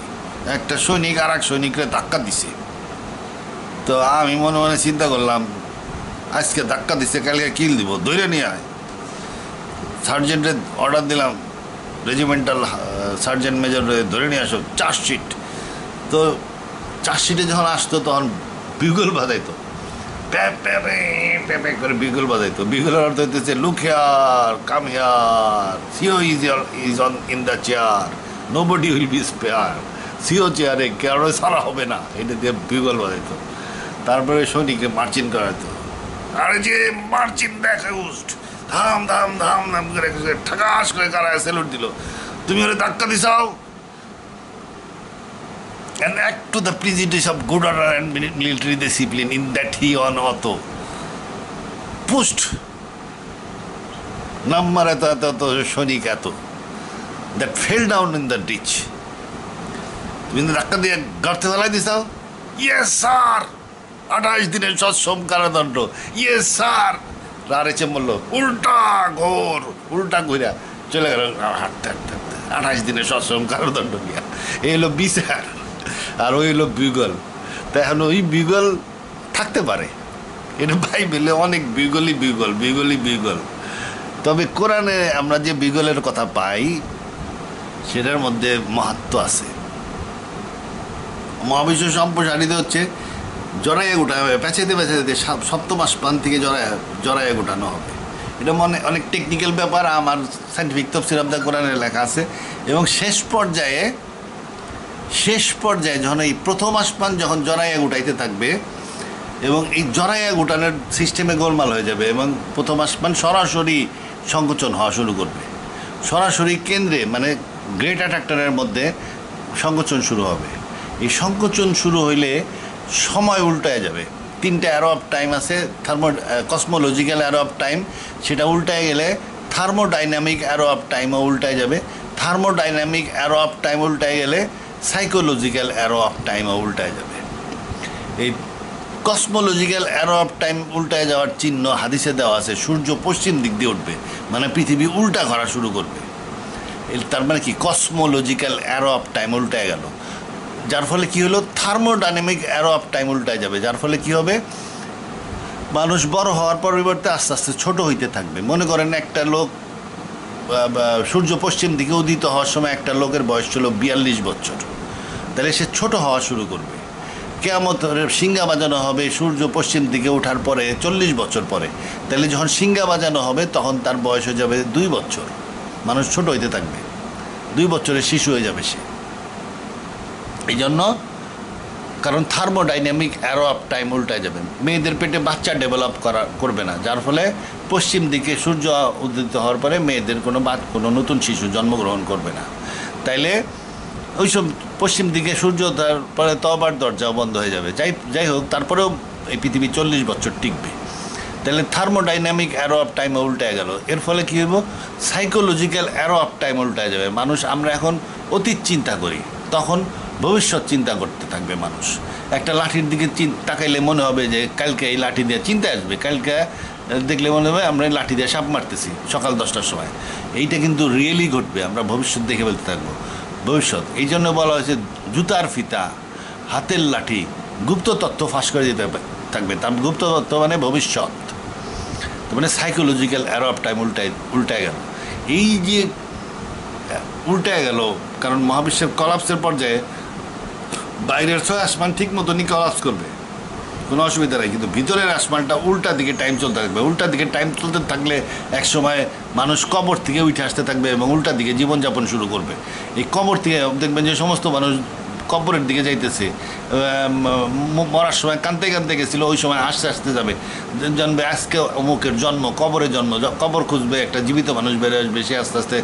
একটা সৈনিক আর এক সৈনিকরে ধাক্কা দিছে, তো আমি মনে মনে চিন্তা করলাম আজকে ধাক্কা দিচ্ছে, কালকে কিল দিব, ধরে নিয়ে আয়। সার্জেন্টের অর্ডার দিলাম, রেজিমেন্টাল সার্জেন্ট মেজরে ধরে নিয়ে আসো, চার্জশিট। তো চার্জশিটে যখন আসতো তখন বিগুল বাজাইতো, প্যাপে করে বিগুল বাজাইতো। বিগুলের অর্থ হইতেছে look here, come here, CO is on in the chair, nobody will be spare. CO চেয়ারে কেউ সারা হবে না, এটা দিয়ে বিগুল বাজাইতো। তারপরে সৈনিককে মার্চিন করাইতো, আরে যে মার্চিন দেখে উস্ট, ধাম ধাম ধাম ধাম করে ঠাকাস করে কারায় স্যালুট দিল, তুমি ওরে ধাক্কা দিছাও। And act to the prejudice of good order and military discipline in that he on auto pushed number এত সৈনিক এত that fell down in the ditch. তুমি ধাক্কা দিয়ে গর্তে ফেলাই দিছাও? Yes sir. 28 দিনের সশ্রম কারাদণ্ড। Yes sir. রারেছে বললো উল্টা ঘুরা চলে গেল হাঁটতে হাঁটতে হাঁটতে। 28 দিনের সশ্রম কারাদণ্ড নিয়ে এই হলো বিচার, আর ওই হলো বিগল। তা এখন ওই বিগল থাকতে পারে, এটা বাইবেলে অনেক বিগল। তবে কোরআনে আমরা যে বিগলের কথা পাই সেটার মধ্যে মাহাত্ম্য আছে। মহাবিশ্ব সম্প্রসারিত হচ্ছে, জড়াইয়ে গোটানো হবে, পেঁচাইতে সপ্তম আসমান থেকে জড়াইয়ে গোটানো হবে। এটা অনেক টেকনিক্যাল ব্যাপার, আমার সাইন্টিফিক তফসির অফ দ্য কোরআনে লেখা আছে। এবং শেষ পর্যায়ে যখন এই প্রথম আসমান যখন জড়াইয়া গুটাইতে থাকবে এবং এই জড়াইয়া গুটানোর সিস্টেমে গোলমাল হয়ে যাবে এবং প্রথম আসমান সরাসরি সংকোচন হওয়া শুরু করবে, সরাসরি কেন্দ্রে মানে গ্রেট অ্যাট্রাক্টরের মধ্যে সংকোচন শুরু হবে। এই সংকোচন শুরু হইলে সময় উল্টায় যাবে। 3টা অ্যারো অফ টাইম আছে, কসমোলজিক্যাল অ্যারো অফ টাইম, সেটা উল্টায় গেলে থার্মোডাইনামিক অ্যারো অফ টাইমও উল্টায় যাবে। থার্মোডাইনামিক অ্যারো অফ টাইম উল্টায় গেলে সাইকোলজিক্যাল অ্যারো অফ টাইমও উল্টায় যাবে। এই কসমোলজিক্যাল অ্যারো অফ টাইম উল্টায় যাওয়ার চিহ্ন হাদিসে দেওয়া আছে, সূর্য পশ্চিম দিক দিয়ে উঠবে, মানে পৃথিবী উল্টা ঘোরা শুরু করবে। তার মানে কি, কসমোলজিক্যাল অ্যারো অফ টাইম উল্টায় গেল। যার ফলে কি হলো, থার্মোডাইনামিক অ্যারো অফ টাইম উল্টায় যাবে। যার ফলে কি হবে, মানুষ বড় হওয়ার পরিবর্তে আস্তে আস্তে ছোট হইতে থাকবে। মনে করেন একটা লোক সূর্য পশ্চিম দিকে উদিত হওয়ার সময় একটা লোকের বয়স ছিল 42 বছর, তাহলে সে ছোট হওয়া শুরু করবে। কিয়ামতের সিঙ্গা বাজানো হবে সূর্য পশ্চিম দিকে ওঠার পরে 40 বছর পরে, তাহলে যখন সিঙ্গা বাজানো হবে তখন তার বয়স হয়ে যাবে 2 বছর। মানুষ ছোট হইতে থাকবে, 2 বছরের শিশু হয়ে যাবে সে। এই জন্য, কারণ থার্মোডাইনামিক অ্যারো অফ টাইম উল্টায় যাবে। মেয়েদের পেটে বাচ্চা ডেভেলপ করবে না, যার ফলে পশ্চিম দিকে সূর্য উদিত হওয়ার পরে মেয়েদের কোনো নতুন শিশু জন্মগ্রহণ করবে না। তাইলে ওইসব পশ্চিম দিকে সূর্য তারপরে তবার দরজাও বন্ধ হয়ে যাবে। যাই হোক, তারপরেও এই পৃথিবী 40 বছর টিকবে। তাহলে থার্মোডাইনামিক অ্যারো অফ টাইম উল্টায় গেল। এর ফলে কী হইব, সাইকোলজিক্যাল অ্যারো অফ টাইম উল্টায় যাবে। আমরা এখন অতীত চিন্তা করি, তখন ভবিষ্যৎ চিন্তা করতে থাকবে মানুষ। একটা লাঠির দিকে তাকাইলে মনে হবে যে কালকে এই লাঠি দিয়ে চিন্তা আসবে, কালকে দেখলে মনে হবে আমরা এই লাঠি দিয়ে সাপ মারতেছি সকাল 10টার সময়। এইটা কিন্তু রিয়েলি ঘটবে, আমরা ভবিষ্যৎ দেখে ফেলতে থাকবো। ভবিষ্যৎ এই জন্য বলা হয়েছে জুতার ফিতা, হাতের লাঠি, গুপ্ত তথ্য ফাঁস করে দিতে থাকবে। তার গুপ্ত তথ্য মানে ভবিষ্যৎ, মানে সাইকোলজিক্যাল অ্যারো অফ টাইম উল্টায় গেল। এই যে উল্টায় গেল, কারণ মহাবিশ্বের কলাপসের পর্যায়ে বাইরের 6 আসমান ঠিক মতনই কলাপস করবে, কোনো অসুবিধা নেই, কিন্তু ভিতরের আসমানটা উল্টা দিকে টাইম চলতে থাকবে। উল্টা দিকে টাইম চলতে থাকলে একসময় মানুষ কবর থেকে উঠে আসতে থাকবে এবং উল্টা দিকে জীবনযাপন শুরু করবে। এই কবর থেকে দেখবেন যে সমস্ত মানুষ কবরের দিকে যাইতেছে, মরার সময় কাঁদতে কাঁদতে গেছিলো, ওই সময় আস্তে আস্তে যাবে, জানবে আজকে অমুকের জন্ম, কবরের জন্ম, কবর খুঁজবে, একটা জীবিত মানুষ বেড়ে আসবে, সে আস্তে আস্তে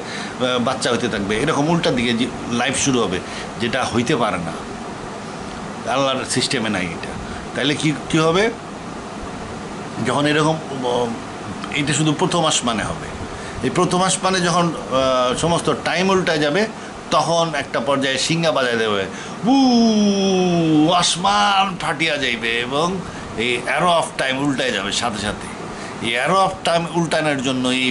বাচ্চা হইতে থাকবে। এরকম উল্টা দিকে লাইফ শুরু হবে, যেটা হইতে পারে না, আল্লাহর সিস্টেমে নাই এটা। তাইলে কি হবে, যখন এরকম, এটা শুধু প্রথম আসমানে হবে। এই প্রথম আসমানে যখন সমস্ত টাইম উল্টায় যাবে, তখন একটা পর্যায়ে সিঙ্গা বাজায় দেবে, আসমান ফাটিয়া যাইবে এবং এই অ্যারো অফ টাইম উল্টায় যাবে সাথে সাথে। এই অ্যারো অফ টাইম উল্টানোর জন্য এই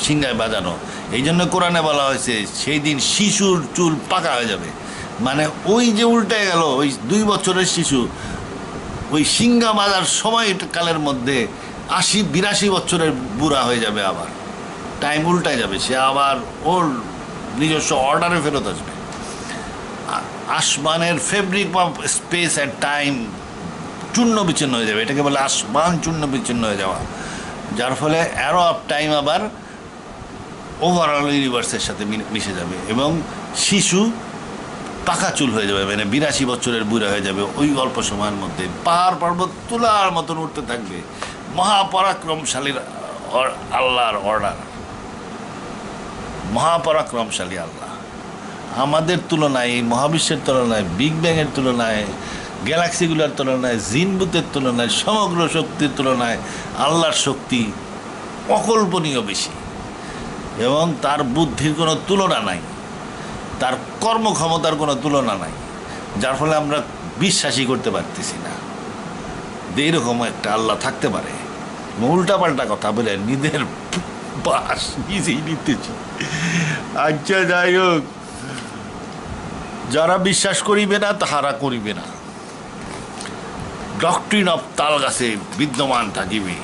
সিঙ্গায় বাজানো। এই জন্য কোরআনে বলা হয়েছে সেই দিন শিশুর চুল পাকা হয়ে যাবে। মানে ওই যে উল্টায় গেল, ওই 2 বছরের শিশু ওই সিঙ্গা বাজার সময়কালের মধ্যে 80-82 বছরের বুড়া হয়ে যাবে, আবার টাইম উল্টায় যাবে, সে আবার ওর নিজস্ব অর্ডারে ফেরত আসবে। আসমানের fabric of speech and time চূর্ণ বিচ্ছিন্ন হয়ে যাবে, এটাকে বলে আসমান চূর্ণ বিচ্ছিন্ন হয়ে যাওয়া। যার ফলে অ্যারো অফ টাইম আবার ওভারঅল ইউনিভার্সের সাথে মিশে যাবে এবং শিশু পাকা চুল হয়ে যাবে, মানে 82 বছরের বুড়া হয়ে যাবে ওই অল্প সময়ের মধ্যে। পাহাড় পর্বত তুলার মতন উঠতে থাকবে, মহাপরাক্রমশালীর আল্লাহর অর্ডার, মহাপরাক্রমশালী আল্লাহ। আমাদের তুলনায়, এই মহাবিশ্বের তুলনায়, বিগ ব্যাংয়ের তুলনায়, গ্যালাক্সিগুলোর তুলনায়, জিনবুতের তুলনায়, সমগ্র শক্তির তুলনায় আল্লাহর শক্তি অকল্পনীয় বেশি এবং তার বুদ্ধির কোনো তুলনা নাই, তার কর্মক্ষমতার কোনো তুলনা নাই। যার ফলে আমরা বিশ্বাসই করতে পারতেছি না যে এরকম একটা আল্লাহ থাকতে পারে। উল্টাপাল্টা কথা বলে নিজের বাস নিজেই নিতেছি। আচ্ছা, যাই হোক, যারা বিশ্বাস করিবে না তাহারা করিবে না, ডক্ট্রিন অফ তাল গাছে বিদ্যমান থাকিবে।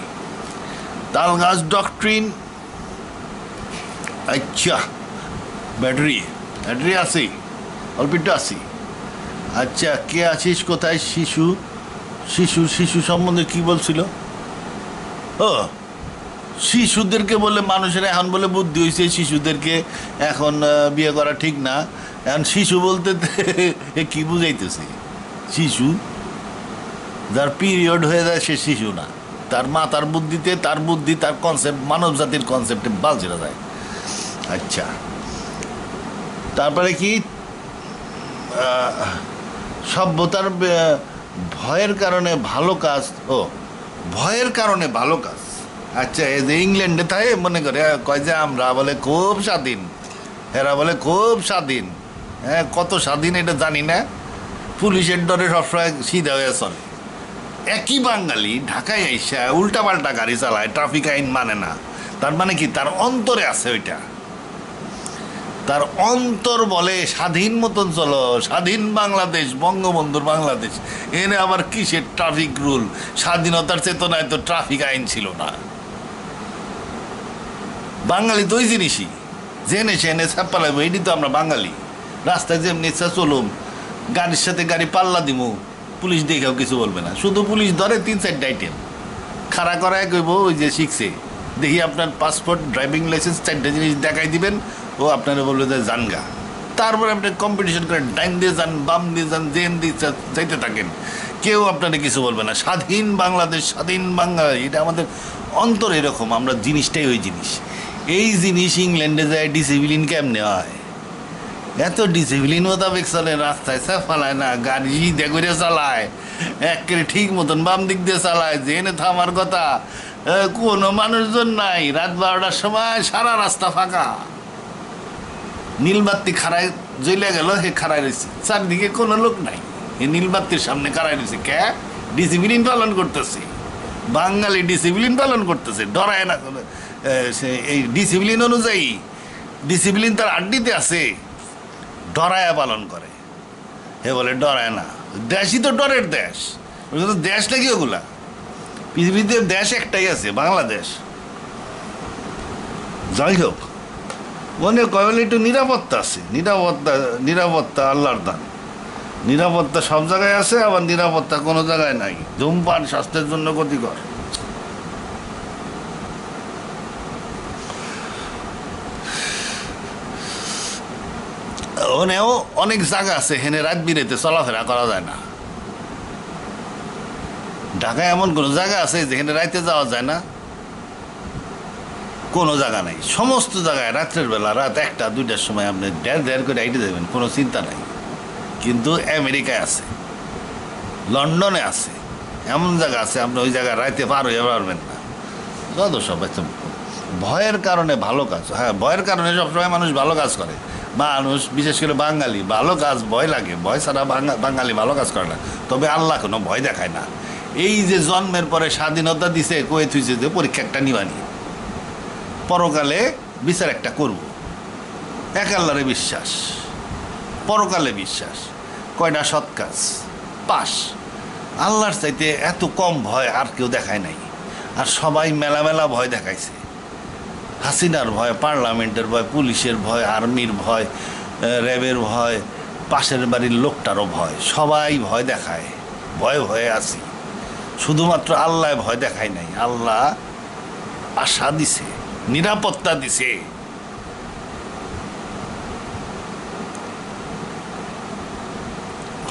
তাল গাছ ডক্ট্রিন। আচ্ছা, ব্যাটারি আছি, অল্পিটা আছি। আচ্ছা, কে আছিস, কোথায়? শিশু শিশু শিশু সম্বন্ধে কি বলছিল? ও, শিশুদেরকে বলে মানুষের এখন বলে বুদ্ধি হয়েছে, শিশুদেরকে এখন বিয়ে করা ঠিক না। এখন শিশু বলতে কি বুঝাইতেছে? শিশু যার পিরিয়ড হয়ে যায় সে শিশু না, তার মাতার বুদ্ধিতে, তার বুদ্ধি, তার কনসেপ্ট, মানব জাতির কনসেপ্টে বালছেরা যায়। আচ্ছা, তারপরে কি সভ্যতার ভয়ের কারণে ভালো কাজ, ভয়ের কারণে ভালো কাজ। আচ্ছা, এই যে ইংল্যান্ডে থাকে মনে করে কয় যে আমরা বলে খুব স্বাধীন, এরা বলে খুব স্বাধীন। হ্যাঁ, কত স্বাধীন এটা জানি না, পুলিশের ডরে সবসময় সিধা হয়ে চলে। একই বাঙালি ঢাকায় এসে উল্টাপাল্টা গাড়ি চালায়, ট্রাফিক আইন মানে না। তার মানে কি, তার অন্তরে আছে ওইটা। তার অন্তর বলে স্বাধীন মতন চলো, স্বাধীন বাংলাদেশ, বঙ্গবন্ধুর বাংলাদেশ। এনে আবার কিসের ট্রাফিক রুল? স্বাধীনতার চেতনায় তো ট্রাফিক আইন ছিল না। বাঙালি তো ওই জিনিসই, জেনে সেনে ছাপ্পা লাগবে, এটি তো আমরা বাঙালি। রাস্তায় যেমনি ইচ্ছা চলুম, গাড়ির সাথে গাড়ি পাল্লা দিমু, পুলিশ দেখেও কিছু বলবে না। শুধু পুলিশ ধরে 3-4টা আইটেম খাড়া করায় কইব ওই যে শিখছে, দেখি আপনার পাসপোর্ট, ড্রাইভিং লাইসেন্স, 4টা জিনিস দেখাই দিবেন, ও আপনারা বলবে যে জানগা। তারপরে আপনি কম্পিটিশন করেন, ডাইন দিয়ে যান, বাম দিয়ে যান, জেন দিয়ে যাইতে থাকেন, কেউ আপনারা কিছু বলবে না। স্বাধীন বাংলাদেশ, স্বাধীন বাংলা, এটা আমাদের অন্তর এরকম, আমরা জিনিসটাই ওই জিনিস। এই জিনিস ইংল্যান্ডে যায় ডিসিপ্লিন কেমনে হয়? এত ডিসিপ্লিন মোতাবেক চলে, রাস্তায় ফালায় না, গাড়ি সিধে করে চালায়, একেবারে ঠিক মতন বাম দিক দিয়ে চালায়, জেনে থামার কথা কোনো মানুষজন নাই। রাত 12টার সময় সারা রাস্তা ফাঁকা, নীলবাতি খাড়ায় জ্বলে গেল, হে খাড়ায় রয়েছে, চারদিকে কোনো লোক নাই, এ নীলবাতির সামনে খাড়ায় রয়েছে। কে? ডিসিপ্লিন পালন করতেছে, বাঙালি ডিসিপ্লিন পালন করতেছে, ডরায় না। এই ডিসিপ্লিন অনুযায়ী, ডিসিপ্লিন তার আড্ডিতে আছে, ডরায়া পালন করে। হে বলে ডরায় না, দেশই তো ডরের দেশ। দেশ নাকি ওগুলা? পৃথিবীতে দেশ একটাই আছে, বাংলাদেশ। যাই হোক, মনে কয়লে একটু নিরাপত্তা আছে, নিরাপত্তা আল্লাহর দান। নিরাপত্তা সব জায়গায় আছে, আবার নিরাপত্তা কোনো জায়গায় নাই। ধূমপান স্বাস্থ্যের জন্য ক্ষতিকর। ওনেও অনেক জায়গা আছে, হেনে রাত বিরেতে চলাফেরা করা যায় না। ঢাকায় এমন কোনো জায়গা আছে যেখানে রাইতে যাওয়া যায় না? কোনো জায়গা নাই। সমস্ত জায়গায় রাত্রের বেলা, রাত 1টা-2টার সময় আপনি দেড় করে হাইটে যাবেন, কোনো চিন্তা নাই। কিন্তু আমেরিকায় আছে, লন্ডনে আছে, এমন জায়গা আছে আপনি ওই জায়গায় রাইতে পার হয়ে পারবেন না। যত সব ভয়ের কারণে ভালো কাজ, হ্যাঁ, ভয়ের কারণে সবসময় মানুষ ভালো কাজ করে। মানুষ, বিশেষ করে বাঙালি, ভালো কাজ ভয় লাগে, ভয় ছাড়া বাঙালি ভালো কাজ করে না। তবে আল্লাহ কোনো ভয় দেখায় না। এই যে জন্মের পরে স্বাধীনতা দিছে, কয়ে থুইছে যে পরীক্ষা একটা নিবানি, পরকালে বিচার একটা করব। এক আল্লাহরে বিশ্বাস, পরকালে বিশ্বাস, কয়টা সৎ কাজ, পাস। আল্লাহর চাইতে এত কম ভয় আর কেউ দেখায় নাই। আর সবাই মেলা মেলা ভয় দেখাইছে। হাসিনার ভয়, পার্লামেন্টের ভয়, পুলিশের ভয়, আর্মির ভয়, র্যাবের ভয়, পাশের বাড়ির লোকটারও ভয়, সবাই ভয় দেখায়। ভয়ে ভয়ে আছি, শুধুমাত্র আল্লাহ ভয় দেখায় নাই। আল্লাহ আশা দিছে, নিরাপত্তা দিছে।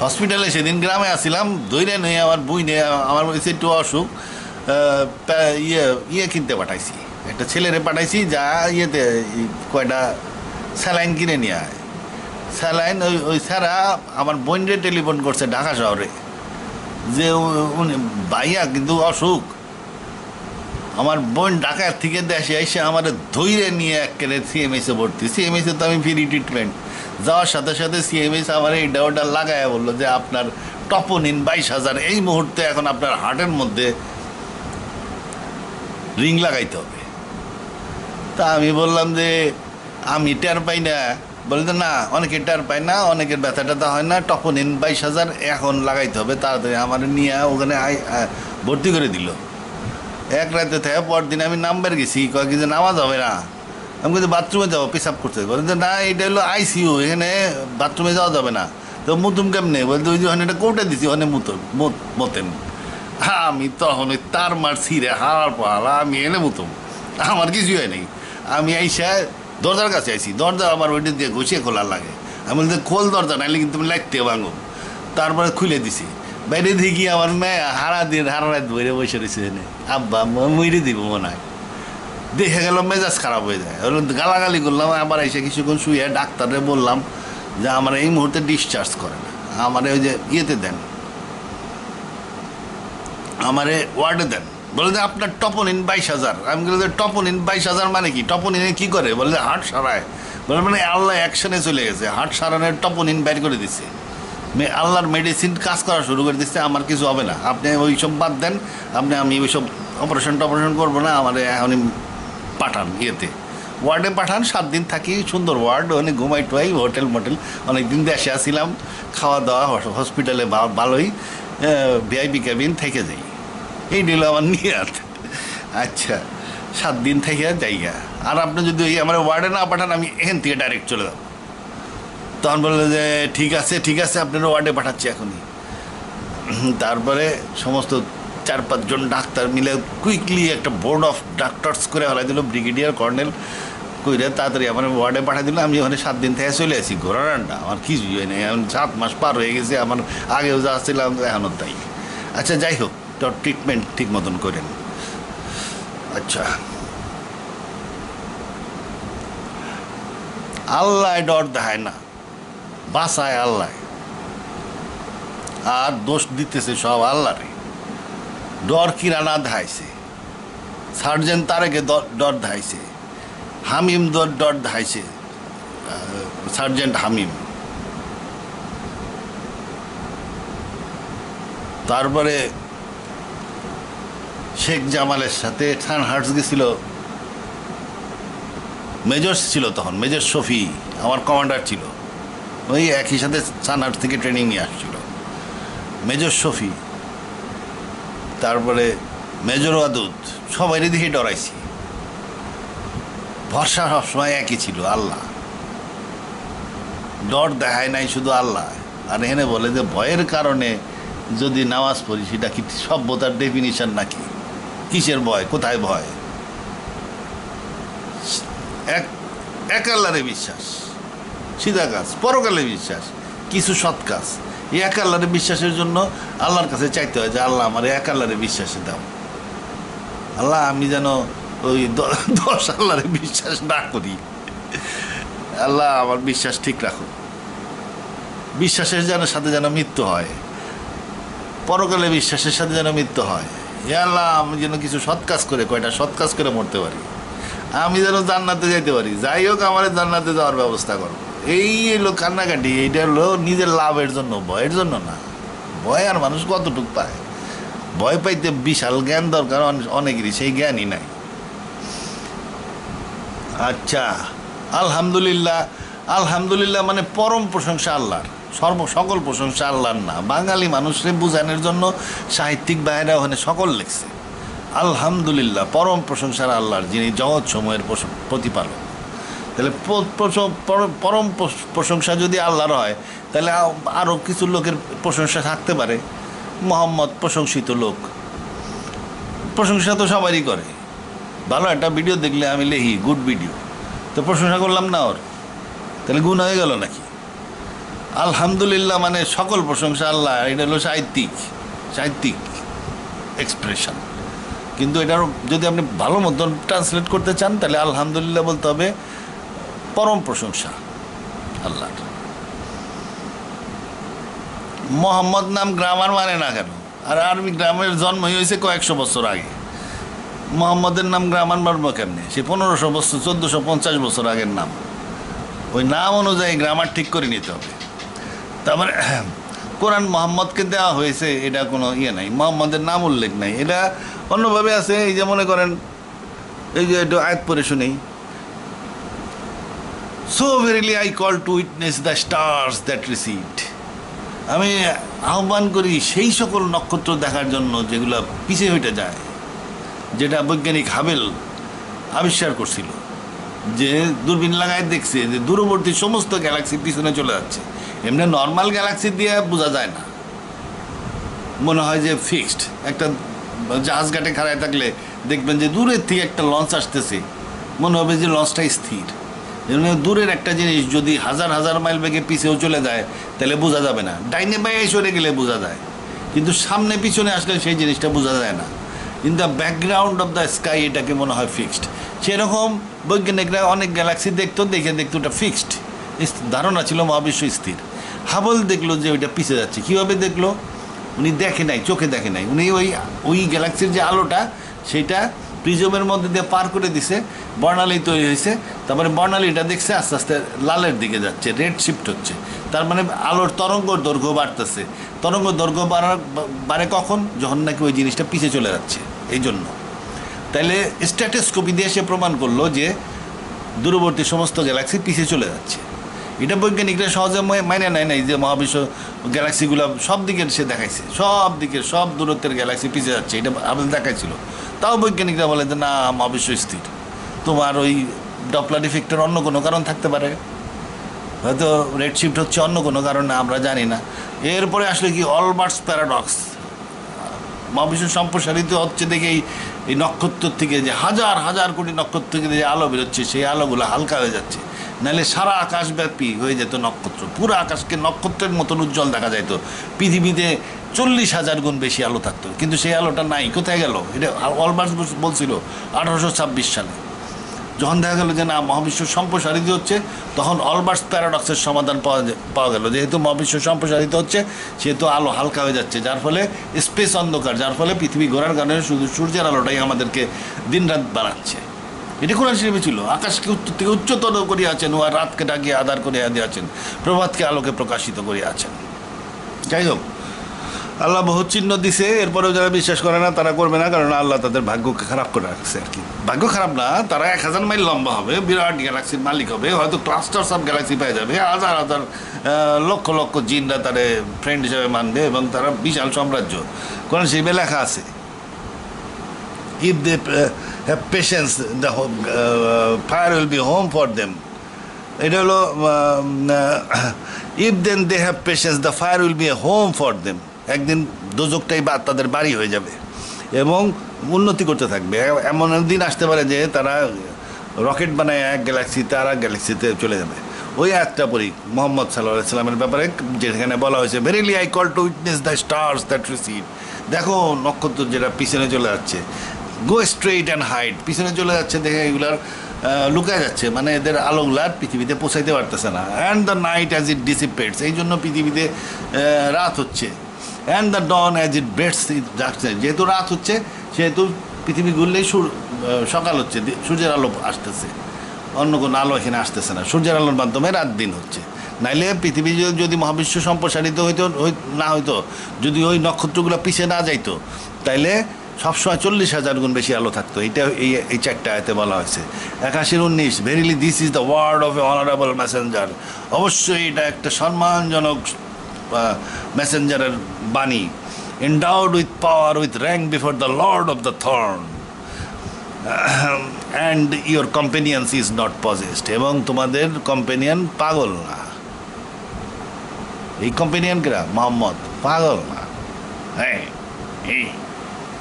হসপিটালে সেদিন গ্রামে আসছিলাম, দৈরে নেই আমার বই নিয়ে, আমার বলেছে একটু অসুখ, ইয়ে কিনতে পাঠাইছি, একটা ছেলেরে পাঠাইছি, যা ইয়েতে কয়টা স্যালাইন কিনে নিয়ে আয়। স্যালাইন ওই স্যারা আমার বোনরে টেলিফোন করছে ঢাকা শহরে, যে উনি ভাইয়া কিন্তু অসুখ। আমার বোন ঢাকার থেকে দেশে এসে আমার ধৈর্য নিয়ে একেবারে সিএমএসে ভর্তি। সিএমএসে তো আমি ফ্রি ট্রিটমেন্ট। যাওয়ার সাথে সাথে সিএমএস আমার এইটা ওটা লাগায় বললো যে আপনার টপোনিন 22,000 এই মুহূর্তে এখন আপনার হার্টের মধ্যে রিং লাগাইতে হবে। তা আমি বললাম যে আমি টের পাই না। বলতে না, অনেকে টের পায় না, অনেকের ব্যথা ট্যাথা হয় না, টপোনিন 22,000 এখন লাগাইতে হবে তাড়াতাড়ি। আমার নিয়ে ওখানে ভর্তি করে দিল। এক রাতে থেকে পরদিন আমি নাম্বার গেছি, কয়েক যে নামাজ হবে না। আমি কিন্তু বাথরুমে যাবো, পেশাব করতে। বলেন যে না, এটা হলো আইসিইউ, এখানে বাথরুমে যাওয়া যাবে না। তো মুতুম কেমনে? বলতে ওই যে ওখানে একটা কৌটা দিছি, ওখানে মতেন। আমি তখন ওই তার মার ছিঁড়ে হাড় পাড়া আমি এনে মুতুম, আমার কিছুই হয় নাই। আমি আইসা দরজার কাছে আইসি, দরজা আমার ওইটা দিয়ে ঘষিয়ে খোলার লাগে। আমি বলতে খোল দরজা, নাইলে কিন্তু তুমি লাগতে ভাঙো। তারপরে খুলে দিছি। বাইরে দেখি আমার মেয়ে হারা রাত বইরে বসে রয়েছে, আব্বা মইরে দিব মনে হয়। দেখে গেল মেজাজ খারাপ হয়ে যায়, গালাগালি করলাম। আবার এসে কিছুক্ষণ শুয়ে ডাক্তারে বললাম যে আমার এই মুহূর্তে ডিসচার্জ করে না, আমার ওই যে ইয়েতে দেন, আমারে ওয়ার্ডে দেন। বলে যে আপনার টপোনিন 22,000। আমি বলি যে টপোনিন 22,000 মানে কি? টপোনিনে কী করে? বলে যে হার্ট সারায়। বলে মানে আল্লাহ অ্যাকশনে চলে গেছে, হার্ট সারানোর টপোনিন বের করে দিচ্ছে, আল্লাহর মেডিসিন কাজ করা শুরু করে দিচ্ছে, আমার কিছু হবে না, আপনি ওই সব বাদ দেন, আমি ওই সব অপারেশন টপারেশন করবো না, আমার এখনই পাঠান ইয়েতে ওয়ার্ডে পাঠান, 7 দিন থাকি, সুন্দর ওয়ার্ড, ওখানে ঘুমাই টুয়াই, হোটেল মোটেল, অনেকদিন দেশে আসছিলাম, খাওয়া দাওয়া হসপিটালে ভালোই, ভিআইপি ক্যাবিন থেকে যাই, এই নিল আমার নিয়াত। আচ্ছা, 7 দিন থেকে যাইয়া, আর আপনি যদি ওই আমার ওয়ার্ডে না পাঠান আমি এখান থেকে ডাইরেক্ট চলে যাব। তখন বললো যে ঠিক আছে ঠিক আছে, আপনার ওয়ার্ডে পাঠাচ্ছি এখনই। তারপরে সমস্ত 4-5 জন ডাক্তার মিলে কুইকলি একটা বোর্ড অফ ডাক্তার্স করে হলাই দিল, ব্রিগেডিয়ার কর্নেল কইরে তাড়াতাড়ি আমার ওয়ার্ডে পাঠিয়ে দিল। আমি ওখানে 7 দিন থেকে চলে আসি, ঘোরাটা আমার কিছুই হয় নাই, এখন 7 মাস পার হয়ে গেছে, আমার আগেও যা ছিলাম এখনও তাই। আচ্ছা যাই হোক, তো ট্রিটমেন্ট ঠিক মতন করেন। আচ্ছা, আল্লাহ ডর দেখায় না, বাসায় আল্লাহ, আর দোষ দিতেছে সব আল্লাহরে। ডর কিরানা দেখাইছে, সার্জেন্ট তারেকে ডর দেখাইছে, হামিম ডর দেখাইছে, সার্জেন্ট হামিম। তারপরে শেখ জামালের সাথে সানহার্টস গেছিল, মেজর ছিল তখন, মেজর শফি আমার কমান্ডার ছিল, ওই একই সাথে সানহার্টস থেকে ট্রেনিং নিয়ে আসছিল মেজর শফি। তারপরে মেজর ওয়াদুদ, সবাই দেখে ডরাইছি। ভরসা সবসময় একই ছিল, আল্লাহ। ডর দেখায় নাই শুধু আল্লাহ। আর এখানে বলে যে ভয়ের কারণে যদি নামাজ পড়ি, সেটা কি সভ্যতার ডেফিনিশন নাকি? কিসের ভয়, কোথায় ভয়? এক আল্লাহরে বিশ্বাস, সিধা কাজ, পরকালে বিশ্বাস, কিছু সৎ কাজ। এই এক আল্লাহরে বিশ্বাসের জন্য আল্লাহর কাছে চাইতে হয় যে আল্লাহ আমার এক আল্লাহরে বিশ্বাসে দাও। আল্লাহ আমি যেন ওই 10 আল্লাহরে বিশ্বাস না করি, আল্লাহ আমার বিশ্বাস ঠিক রাখো। বিশ্বাসের সাথে যেন মৃত্যু হয়, পরকালে বিশ্বাসের সাথে যেন মৃত্যু হয়। এ আল্লাহ আমি যেন কিছু সৎ কাজ করে, কয়টা সৎ কাজ করে মরতে পারি, আমি যেন জান্নাতে যাইতে পারি। যাই হোক, আমার জান্নাতে যাওয়ার ব্যবস্থা করো। এই এলো কান্নাকাটি, এইটা হলো নিজের লাভের জন্য, ভয়ের জন্য না। ভয় আর মানুষ কতটুকু পায়? ভয় পাইতে বিশাল জ্ঞান দরকার অনেকেরই, সেই জ্ঞানই নাই। আচ্ছা, আলহামদুলিল্লাহ। আলহামদুলিল্লাহ মানে পরম প্রশংসা আল্লাহর, সকল প্রশংসা আল্লাহর না। বাঙালি মানুষকে বোঝানোর জন্য সাহিত্যিক ভাইয়েরা ওখানে সকল লিখছে। আলহামদুলিল্লাহ, পরম প্রশংসার আল্লাহর, যিনি জগৎ সমূহের প্রতিপালক। তাহলে পরম প্রশংসা যদি আল্লাহর হয়, তাহলে আরও কিছু লোকের প্রশংসা থাকতে পারে। মোহাম্মদ প্রশংসিত লোক, প্রশংসা তো সবারই করে। ভালো একটা ভিডিও দেখলে আমি লিখি গুড ভিডিও, তো প্রশংসা করলাম না ওর, তাহলে গুণ হয়ে গেল নাকি? আলহামদুলিল্লাহ মানে সকল প্রশংসা আল্লাহ, এটা হলো সাহিত্যিক এক্সপ্রেশন। কিন্তু এটার যদি আপনি ভালো মতন ট্রান্সলেট করতে চান, তাহলে আলহামদুলিল্লাহ বলতে হবে পরম প্রশংসা আল্লাহর। মোহাম্মদ নাম গ্রামার মানে না কেন? আর আরবি গ্রামের জন্ম হয়েছে কয়েকশো বছর আগে, মোহাম্মদের নাম গ্রামার মারবো কেমনে? সে 1500 বছর, 1450 বছর আগের নাম। ওই নাম অনুযায়ী গ্রামার ঠিক করে নিতে হবে। তারপরে কোরআন মোহাম্মদকে দেওয়া হয়েছে, এটা কোনো ইয়ে নাই, মোহাম্মদের নাম উল্লেখ নাই। এটা অন্যভাবে আছে। এই যে মনে করেন, এই যে একটু আয়াত পড়ে শুনেই, so verily I call to witness the stars that recede. আমি আহ্বান করি সেই সকল নক্ষত্র দেখার জন্য যেগুলো পিছিয়ে হইতে যায়, যেটা বৈজ্ঞানিক হাবেল আবিষ্কার করছিল, যে দূরবীন লাগায় দেখছে যে দূরবর্তী সমস্ত গ্যালাক্সি পিছনে চলে যাচ্ছে। এমনি নর্মাল গ্যালাক্সি দিয়ে বোঝা যায় না, মনে হয় যে ফিক্সড। একটা জাহাজ ঘাটে খাড়ায় থাকলে দেখবেন যে দূরের থেকে একটা লঞ্চ আসতেছে, মনে হবে যে লঞ্চটা স্থির। দূরের একটা জিনিস যদি হাজার হাজার মাইল বেগে পিছেও চলে যায়, তাহলে বোঝা যাবে না। ডাইনে বাইরে সরে গেলে বোঝা যায়, কিন্তু সামনে পিছনে আসলে সেই জিনিসটা বোঝা যায় না। In the background of the sky এটাকে মনে হয় ফিক্সড। সেরকম বৈজ্ঞানিকরা অনেক গ্যালাক্সি দেখতো ওটা ফিক্সড, ধারণা ছিল মহাবিশ্ব স্থির। হাবল দেখলো যে ওইটা পিছিয়ে যাচ্ছে। কীভাবে দেখলো? উনি দেখে নাই, চোখে দেখে নাই, উনি ওই গ্যালাক্সির যে আলোটা সেটা প্রিজমের মধ্যে দিয়ে পার করে দিছে, বর্ণালী তৈরি হয়েছে। তারপরে বর্ণালীটা দেখছে আস্তে আস্তে লালের দিকে যাচ্ছে, রেড শিফট হচ্ছে। তার মানে আলোর তরঙ্গ দৈর্ঘ্য বাড়তেছে। তরঙ্গ দৈর্ঘ্য বাড়ে কখন? যখন নাকি ওই জিনিসটা পিছিয়ে চলে যাচ্ছে। এই জন্য তাইলে স্ট্যাটোস্কোপি দিয়ে সে প্রমাণ করলো যে দূরবর্তী সমস্ত গ্যালাক্সি পিছিয়ে চলে যাচ্ছে। এটা বৈজ্ঞানিকরা সহজে মাইনে নেয় নাই যে মহাবিশ্ব গ্যালাক্সিগুলো সব দিকের সে দেখাইছে, সব দিকের সব দূরত্বের গ্যালাক্সি পিছিয়ে যাচ্ছে, এটা আমাদের দেখাইছিল। তাও বৈজ্ঞানিকরা বলে যে না, মহাবিশ্ব স্থির। তোমার ওই ডপলার ইফেক্টের অন্য কোনো কারণ থাকতে পারে, হয়তো রেড শিফট হচ্ছে অন্য কোনো কারণে, আমরা জানি না। এরপরে আসলে কি অলবার্টস প্যারাডক্স, মহাবিশ্ব সম্প্রসারিত হচ্ছে দেখেই এই নক্ষত্র থেকে যে হাজার হাজার কোটি নক্ষত্র থেকে যে আলো বেরোচ্ছে, সেই আলোগুলো হালকা হয়ে যাচ্ছে। নাহলে সারা আকাশব্যাপী হয়ে যেত নক্ষত্র, পুরো আকাশকে নক্ষত্রের মতন উজ্জ্বল দেখা যাইতো। পৃথিবীতে 40,000 গুণ বেশি আলো থাকতো, কিন্তু সেই আলোটা নাই, কোথায় গেল? এটা অলবার্টস বলছিল 1826 সালে। যখন দেখা গেল যে না, মহাবিশ্ব সম্প্রসারিত হচ্ছে, তখন অলবার্টস প্যারাডক্সের সমাধান পাওয়া গেল। যেহেতু মহাবিশ্ব সম্প্রসারিত হচ্ছে, সেহেতু আলো হালকা হয়ে যাচ্ছে, যার ফলে স্পেস অন্ধকার, যার ফলে পৃথিবী ঘোরার কারণে শুধু সূর্যের আলোটাই আমাদেরকে দিনরাত বানাচ্ছে। এটি কোরআন শরীফে ছিল। আকাশকে উত্তর থেকে উচ্চতর করিয়াছেন, ও রাতকে ডাকিয়ে আধার করিয়া দিয়াছেন, প্রভাতকে আলোকে প্রকাশিত করিয়াছেন। যাই হোক, আল্লাহ বহু চিহ্ন দিছে, এরপরেও যারা বিশ্বাস করে না তারা করবে না, কারণ আল্লাহ তাদের ভাগ্যকে খারাপ করে রাখছে আর কি। ভাগ্য খারাপ না, তারা 1000 মাইল লম্বা হবে, বিরাট গ্যালাক্সির মালিক হবে, হয়তো ক্লাস্টার্স অফ গ্যালাক্সি পেয়ে যাবে, হাজার হাজার লক্ষ লক্ষ জিনরা তারে ফ্রেন্ড হিসেবে মানবে, এবং তারা বিশাল সাম্রাজ্য। কোরআন শরীফে লেখা আছে, if they have patience, the fire will be home for them. এটা হলো if then they have patience, the fire will be a home for them. একদিন দোজকটাই তাদের বাড়ি হয়ে যাবে এবং উন্নতি করতে থাকবে। এমন দিন আসতে পারে যে তারা রকেট বানায় এক গ্যালাক্সিতে আর এক গ্যালাক্সিতে চলে যাবে। ওই একটা পড়ি মোহাম্মদ সাল্লাল্লাহু আলাইহি সাল্লামের ব্যাপারে, যেখানে বলা হয়েছে, verily I call to witness the stars that recede. দেখো নক্ষত্র যেটা পিছনে চলে যাচ্ছে, গো স্ট্রেইট অ্যান্ড হাইড, পিছনে চলে যাচ্ছে, দেখে এগুলার লুকায় যাচ্ছে, মানে এদের আলোগুলার পৃথিবীতে পৌঁছাইতে পারতেছে না। And the night as it dissipates, এই জন্য পৃথিবীতে রাত হচ্ছে। And the dawn as it breathes, যাচ্ছে, যেহেতু রাত হচ্ছে সেহেতু পৃথিবী ঘুরলেই সকাল হচ্ছে, সূর্যের আলো আসতেছে, অন্য কোনো আলো এখানে আসতেছে না, সূর্যের আলোর মাধ্যমে রাত দিন হচ্ছে। নাইলে পৃথিবী যদি মহাবিশ্ব সম্প্রসারিত না হইতো, যদি ওই নক্ষত্রগুলো পিছিয়ে না যাইতো, তাইলে সবসময় 40,000 গুণ বেশি আলো থাকতো। এইটা এই 4টা আয়াতে বলা হয়েছে। 81-19, verily this is the word of a honourable messenger, অবশ্যই এটা একটা সম্মানজনক মেসেঞ্জারের বাণী। Endowed with power, with rank before the lord of the throne, and your companions is not possessed, এবং তোমাদের কম্পেনিয়ান পাগল না। এই কম্পেনিয়ানরা মোহাম্মদ পাগল না।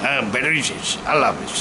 হ্যাঁ, বেটারি শেষ। আল্লাহ হাফিজ।